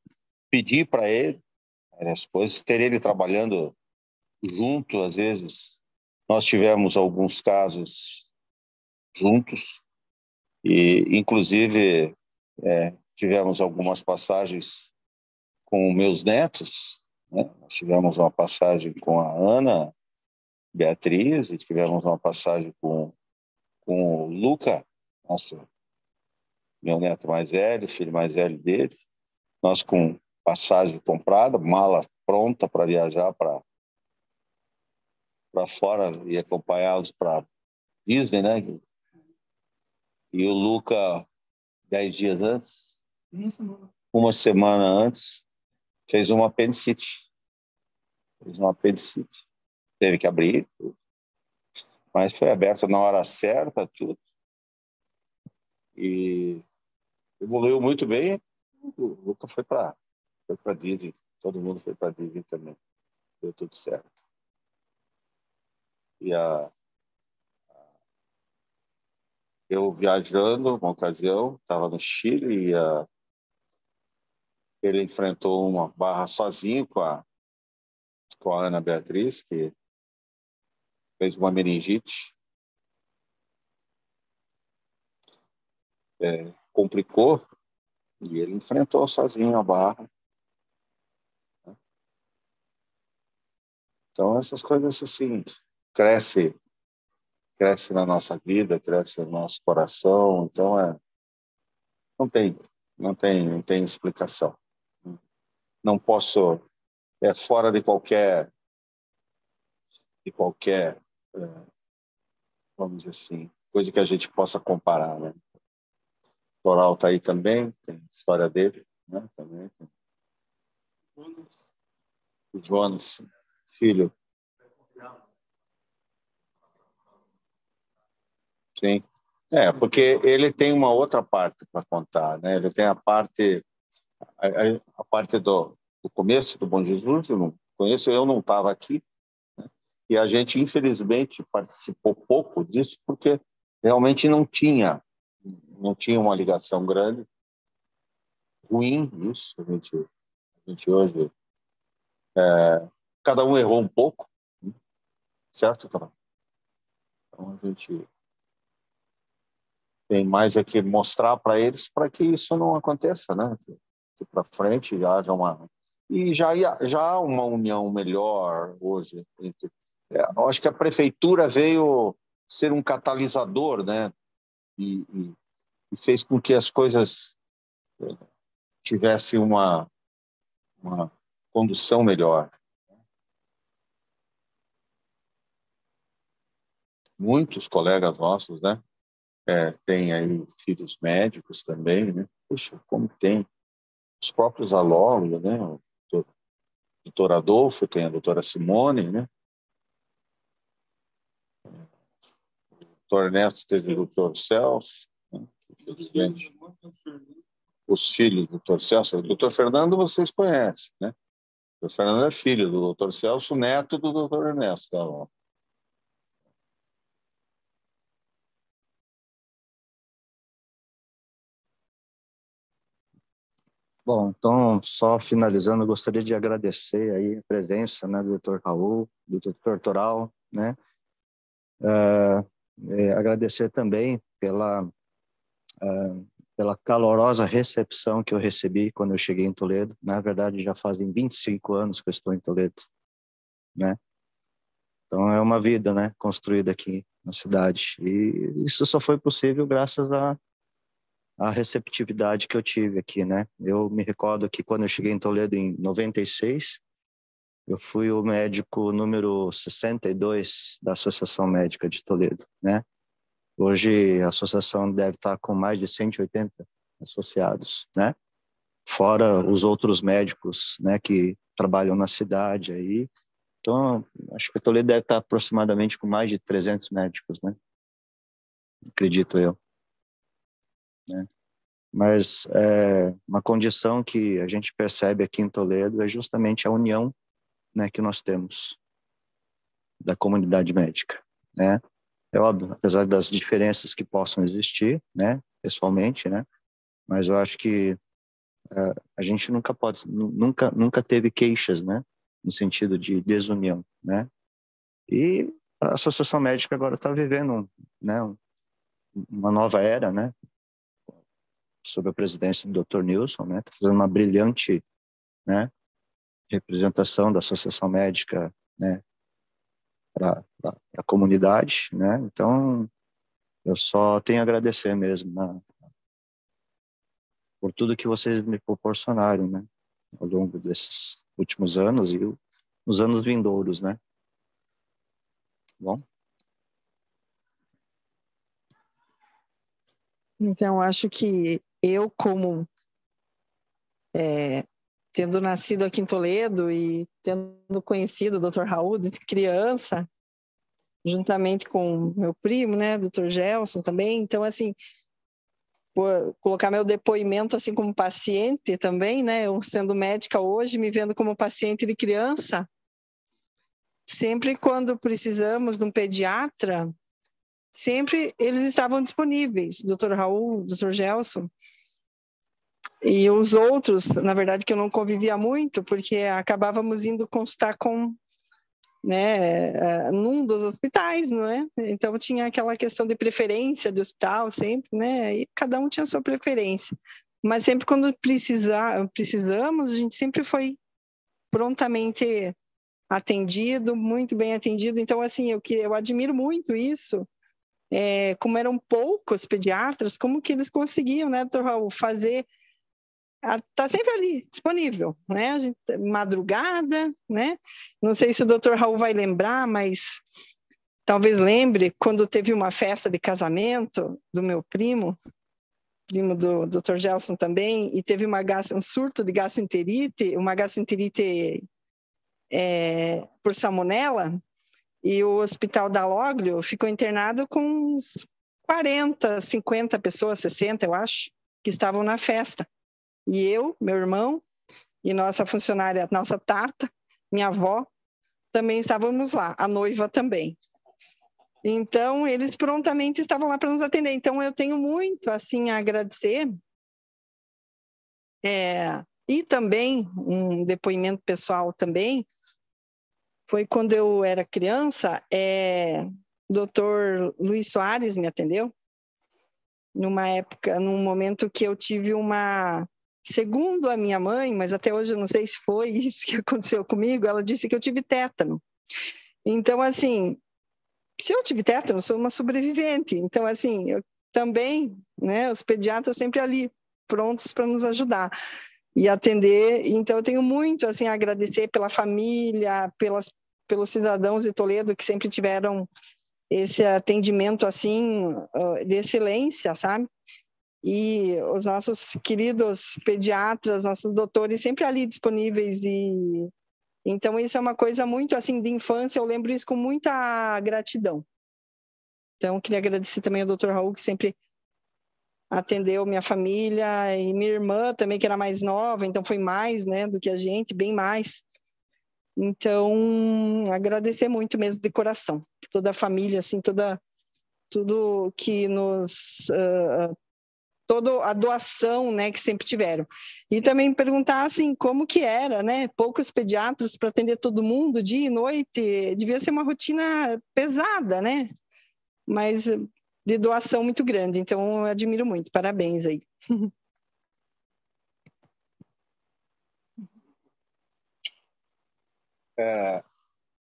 pedir para ele, depois ter ele trabalhando junto, às vezes. Nós tivemos alguns casos juntos e, inclusive, tivemos algumas passagens com meus netos, né? Nós tivemos uma passagem com a Ana Beatriz e tivemos uma passagem com o Luca, nosso meu neto mais velho, filho mais velho dele. Nós com passagem comprada, mala pronta para viajar para fora e acompanhá-los para Disney, né? E o Luca, 10 dias antes, uma semana antes, fez uma apendicite. Teve que abrir, mas foi aberto na hora certa, tudo. E evoluiu muito bem. O Luca foi para Disney. Todo mundo foi para Disney também. Deu tudo certo. E eu viajando, uma ocasião, estava no Chile e ele enfrentou uma barra sozinho com a Ana Beatriz, que fez uma meningite. Complicou e ele enfrentou sozinho a barra. Então, essas coisas assim, cresce na nossa vida, cresce no nosso coração. Então, não tem explicação. Não posso, fora de qualquer, vamos dizer assim, coisa que a gente possa comparar, né? O Toral está aí também, tem a história dele, né? Também tem. O Jonas, filho. Sim. Porque ele tem uma outra parte para contar, né? Ele tem a parte do começo do Bom Jesus, eu não conheço, eu não estava aqui, né? E a gente, infelizmente, participou pouco disso, porque realmente não tinha uma ligação grande. Ruim isso, a gente hoje... cada um errou um pouco, certo, Tom? Então, a gente tem mais é que mostrar para eles para que isso não aconteça, né? Que para frente já haja já há uma união melhor hoje. Eu acho que a prefeitura veio ser um catalisador, né? E fez com que as coisas tivessem uma condução melhor. Muitos colegas nossos, né? Tem aí filhos médicos também, né? Puxa, como tem os próprios alólogos, né? O doutor Adolfo, tem a doutora Simone, né? O doutor Ernesto teve o doutor Celso, né? Infelizmente. Os filhos do doutor Celso. O doutor Fernando vocês conhecem, né? O doutor Fernando é filho do doutor Celso, neto do doutor Ernesto. Tá? Bom, então, só finalizando, eu gostaria de agradecer aí a presença, né, do Dr. Raul, do Dr. Toral, né? Agradecer também pela calorosa recepção que eu recebi quando eu cheguei em Toledo. Na verdade, já fazem 25 anos que eu estou em Toledo, né? Então, é uma vida, né, construída aqui na cidade. E isso só foi possível graças a receptividade que eu tive aqui, né? Eu me recordo que quando eu cheguei em Toledo em 96, eu fui o médico número 62 da Associação Médica de Toledo, né? Hoje a associação deve estar com mais de 180 associados, né? Fora os outros médicos, né, que trabalham na cidade aí. Então, acho que Toledo deve estar aproximadamente com mais de 300 médicos, né? Acredito eu, né? Mas uma condição que a gente percebe aqui em Toledo é justamente a união, né, que nós temos da comunidade médica, né? É óbvio, apesar das diferenças que possam existir, né, pessoalmente, né, mas eu acho que a gente nunca teve queixas, né, no sentido de desunião, né? E a Associação Médica agora está vivendo, né, uma nova era, né, sob a presidência do Dr. Nilson, né, está fazendo uma brilhante, né, representação da Associação Médica, né, para a comunidade, né? Então, eu só tenho a agradecer mesmo, né, por tudo que vocês me proporcionaram, né, ao longo desses últimos anos e os anos vindouros, né? Bom. Então, acho que eu, como tendo nascido aqui em Toledo e tendo conhecido o Dr. Raul desde criança, juntamente com meu primo, né, Dr. Gelson também, então, assim, por colocar meu depoimento assim como paciente também, né, eu sendo médica hoje, me vendo como paciente de criança, sempre quando precisamos de um pediatra, sempre eles estavam disponíveis, Dr. Raul, Dr. Gelson, e os outros, na verdade, que eu não convivia muito, porque acabávamos indo consultar com, né, num dos hospitais, não é? Então tinha aquela questão de preferência do hospital sempre, né? E cada um tinha a sua preferência. Mas sempre quando precisamos, a gente sempre foi prontamente atendido, muito bem atendido. Então, assim, eu admiro muito isso. Como eram poucos pediatras, como que eles conseguiam, né, doutor Raul, fazer... Está sempre ali, disponível, né? A gente, madrugada, né? Não sei se o doutor Raul vai lembrar, mas talvez lembre quando teve uma festa de casamento do meu primo do Dr. Gelson também, e teve um surto de gastroenterite, uma gastroenterite por salmonela, e o hospital da Lóglio ficou internado com uns 40, 50 pessoas, 60, eu acho, que estavam na festa. E eu, meu irmão, e nossa funcionária, nossa Tata, minha avó, também estávamos lá, a noiva também. Então, eles prontamente estavam lá para nos atender. Então, eu tenho muito, assim, a agradecer. E também, um depoimento pessoal também, foi quando eu era criança, o doutor Luiz Soares me atendeu, numa época, num momento que eu tive segundo a minha mãe, mas até hoje eu não sei se foi isso que aconteceu comigo, ela disse que eu tive tétano. Então, assim, se eu tive tétano, eu sou uma sobrevivente. Então, assim, eu também, né, os pediatras sempre ali, prontos para nos ajudar e atender. Então, eu tenho muito, assim, a agradecer pela família, pelos cidadãos de Toledo que sempre tiveram esse atendimento, assim, de excelência, sabe? E os nossos queridos pediatras, nossos doutores sempre ali disponíveis. E então isso é uma coisa muito assim de infância, eu lembro isso com muita gratidão. Então queria agradecer também ao Dr. Raul, que sempre atendeu minha família, e minha irmã também, que era mais nova, então foi mais, né, do que a gente, bem mais. Então agradecer muito mesmo de coração, toda a família, assim, tudo que nos toda a doação, né, que sempre tiveram. E também perguntar, assim, como que era, né, poucos pediatras para atender todo mundo, dia e noite, devia ser uma rotina pesada, né, mas de doação muito grande, então eu admiro muito, parabéns aí.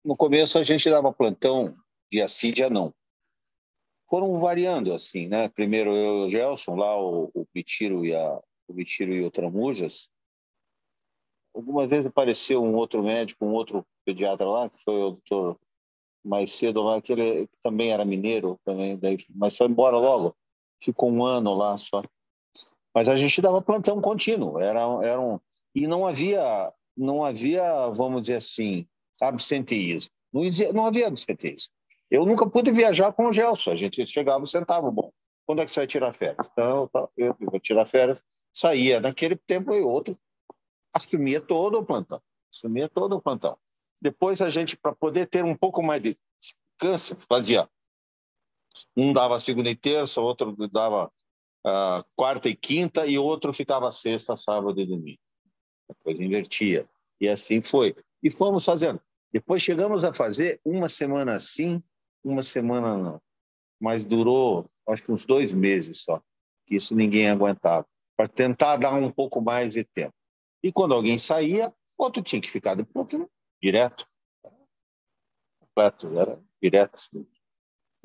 No começo a gente dava plantão dia sim, dia não. Foram variando assim, né? Primeiro eu e o Gelson, lá o Bitiro e o Tramujas. Algumas vezes apareceu um outro médico, um outro pediatra lá, que foi o doutor mais cedo lá, que ele também era mineiro, também, mas foi embora logo. Ficou um ano lá só. Mas a gente dava plantão contínuo. E não havia, vamos dizer assim, absenteísmo. Não havia absenteísmo. Eu nunca pude viajar com o Gelson. A gente chegava e sentava, bom, quando é que você vai tirar férias? Então, eu vou tirar férias. Saía naquele tempo e outro, assumia todo o plantão. Assumia todo o plantão. Depois a gente, para poder ter um pouco mais de descanso, fazia. Um dava segunda e terça, outro dava quarta e quinta, e outro ficava sexta, sábado e domingo. Depois invertia. E assim foi. E fomos fazendo. Depois chegamos a fazer uma semana sim, uma semana não. Mas durou, acho que uns 2 meses só. Que isso ninguém aguentava. Para tentar dar um pouco mais de tempo. E quando alguém saía, outro tinha que ficar de plantão, direto. Completo, era direto.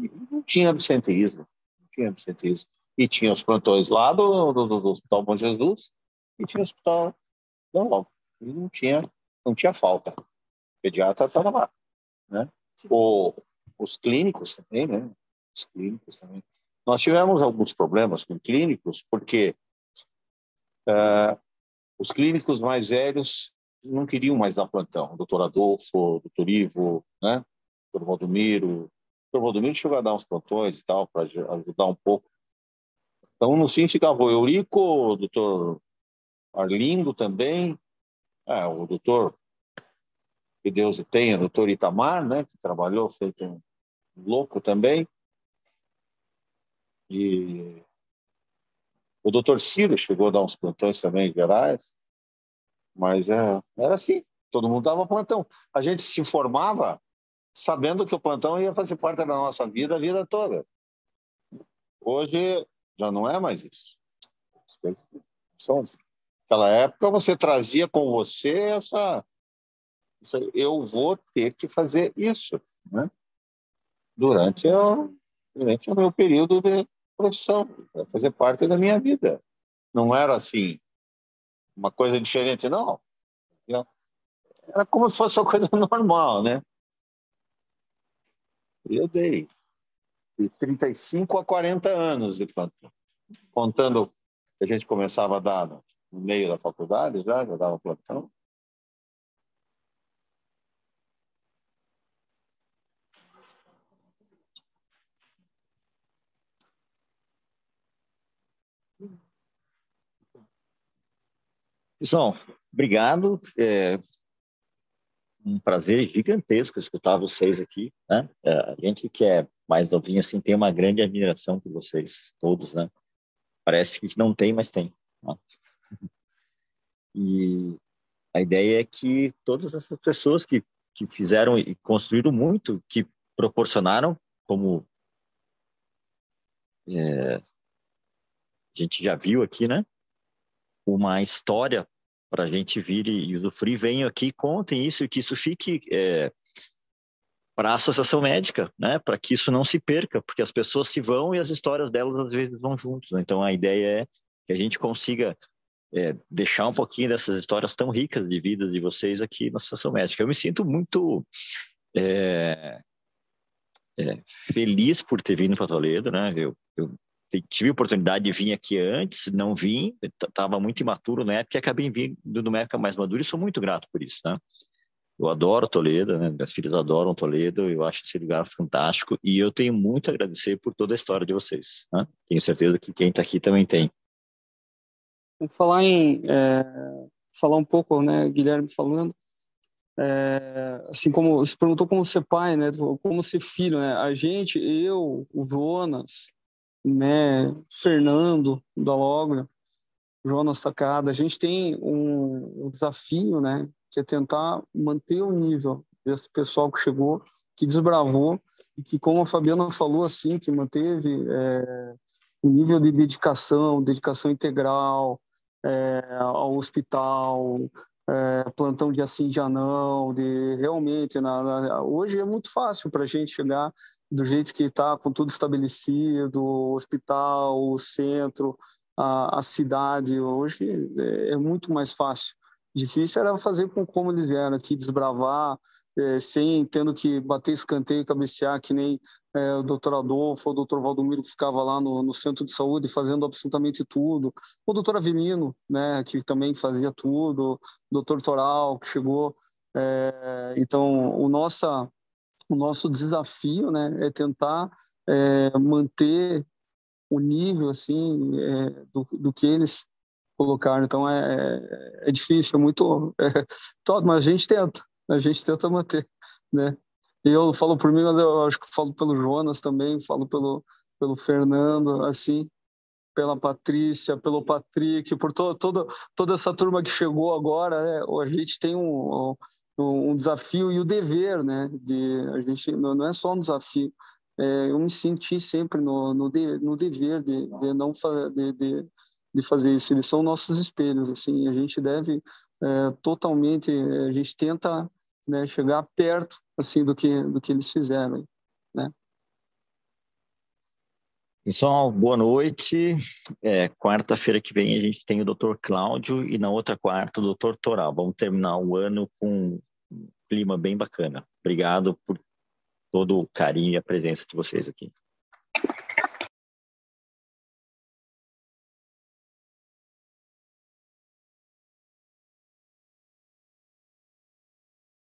E não tinha absenteísmo. Não tinha absenteísmo. E tinha os plantões lá do Hospital Bom Jesus e tinha o hospital normal. E não tinha falta. O pediatra estava lá, né? Os clínicos também, né? Os clínicos também. Nós tivemos alguns problemas com clínicos, porque os clínicos mais velhos não queriam mais dar plantão. O doutor Adolfo, o doutor Ivo, né? O doutor Valdomiro. O doutor Valdomiro chegou a dar uns plantões e tal, para ajudar um pouco. Então, no fim, ficava o Eurico, o doutor Arlindo também, o doutor, que Deus o tenha, o doutor Itamar, né? Que trabalhou, feito um louco também. E o doutor Ciro chegou a dar uns plantões também gerais, mas era assim, todo mundo dava plantão. A gente se informava sabendo que o plantão ia fazer parte da nossa vida a vida toda. Hoje já não é mais isso. As coisas são assim. Naquela época você trazia com você eu vou ter que fazer isso, né? Durante o meu período de profissão, vai fazer parte da minha vida. Não era assim, uma coisa diferente, não. Era como se fosse uma coisa normal, né? Eu dei de 35 a 40 anos de plantão. Contando que a gente começava a dar no meio da faculdade, já dava plantão. Pessoal, obrigado. Um prazer gigantesco escutar vocês aqui, né? A gente que é mais novinho assim tem uma grande admiração por vocês todos, né? Parece que não tem, mas tem, né? E a ideia é que todas essas pessoas que fizeram e construíram muito, que proporcionaram, como a gente já viu aqui, né? Uma história para a gente vir e usufruir, venham aqui, contem isso e que isso fique para a associação médica, né? Para que isso não se perca, porque as pessoas se vão e as histórias delas às vezes vão juntos, né? Então a ideia é que a gente consiga deixar um pouquinho dessas histórias tão ricas de vida de vocês aqui na associação médica. Eu me sinto muito feliz por ter vindo para Toledo, né? Eu tive a oportunidade de vir aqui antes, não vim, estava muito imaturo na época e acabei vindo numa época mais madura e sou muito grato por isso, né? Eu adoro Toledo, né? Minhas filhas adoram Toledo, eu acho esse lugar fantástico e eu tenho muito a agradecer por toda a história de vocês, né? Tenho certeza que quem está aqui também tem. Vamos falar falar um pouco, né, Guilherme falando, assim como você perguntou como ser pai, né, como ser filho, né? A gente, eu, o Jonas, né, Fernando da Logra, Jonas Takada, a gente tem um desafio, né, que é tentar manter o nível desse pessoal que chegou, que desbravou e que, como a Fabiana falou, assim, que manteve o nível de dedicação integral ao hospital, plantão de assim, já não, de realmente, hoje é muito fácil para a gente chegar do jeito que está, com tudo estabelecido, o hospital, o centro, a cidade, hoje é muito mais fácil. Difícil era fazer como eles vieram aqui, desbravar, sem tendo que bater escanteio, cabecear, que nem o doutor Adolfo, o doutor Valdomiro, que ficava lá no centro de saúde fazendo absolutamente tudo, o doutor Avelino, né, que também fazia tudo, o doutor Toral, que chegou. Então, o nosso desafio, né, é tentar manter o nível assim do que eles colocaram. Então é difícil, é muito todo, mas a gente tenta manter, né? E eu falo por mim, mas eu acho que falo pelo Jonas também, falo pelo Fernando, assim, pela Patrícia, pelo Patrick, por toda essa turma que chegou agora, né? A gente tem um desafio e o dever, né? A gente não é só um desafio, eu me senti sempre no dever de não de fazer isso. Eles são nossos espelhos, assim, a gente deve totalmente, a gente tenta, né, chegar perto, assim, do que eles fizeram, né? Pessoal, boa noite. Quarta-feira que vem a gente tem o Dr. Cláudio e na outra quarta o Dr. Toral. Vamos terminar o ano com um clima bem bacana. Obrigado por todo o carinho e a presença de vocês aqui.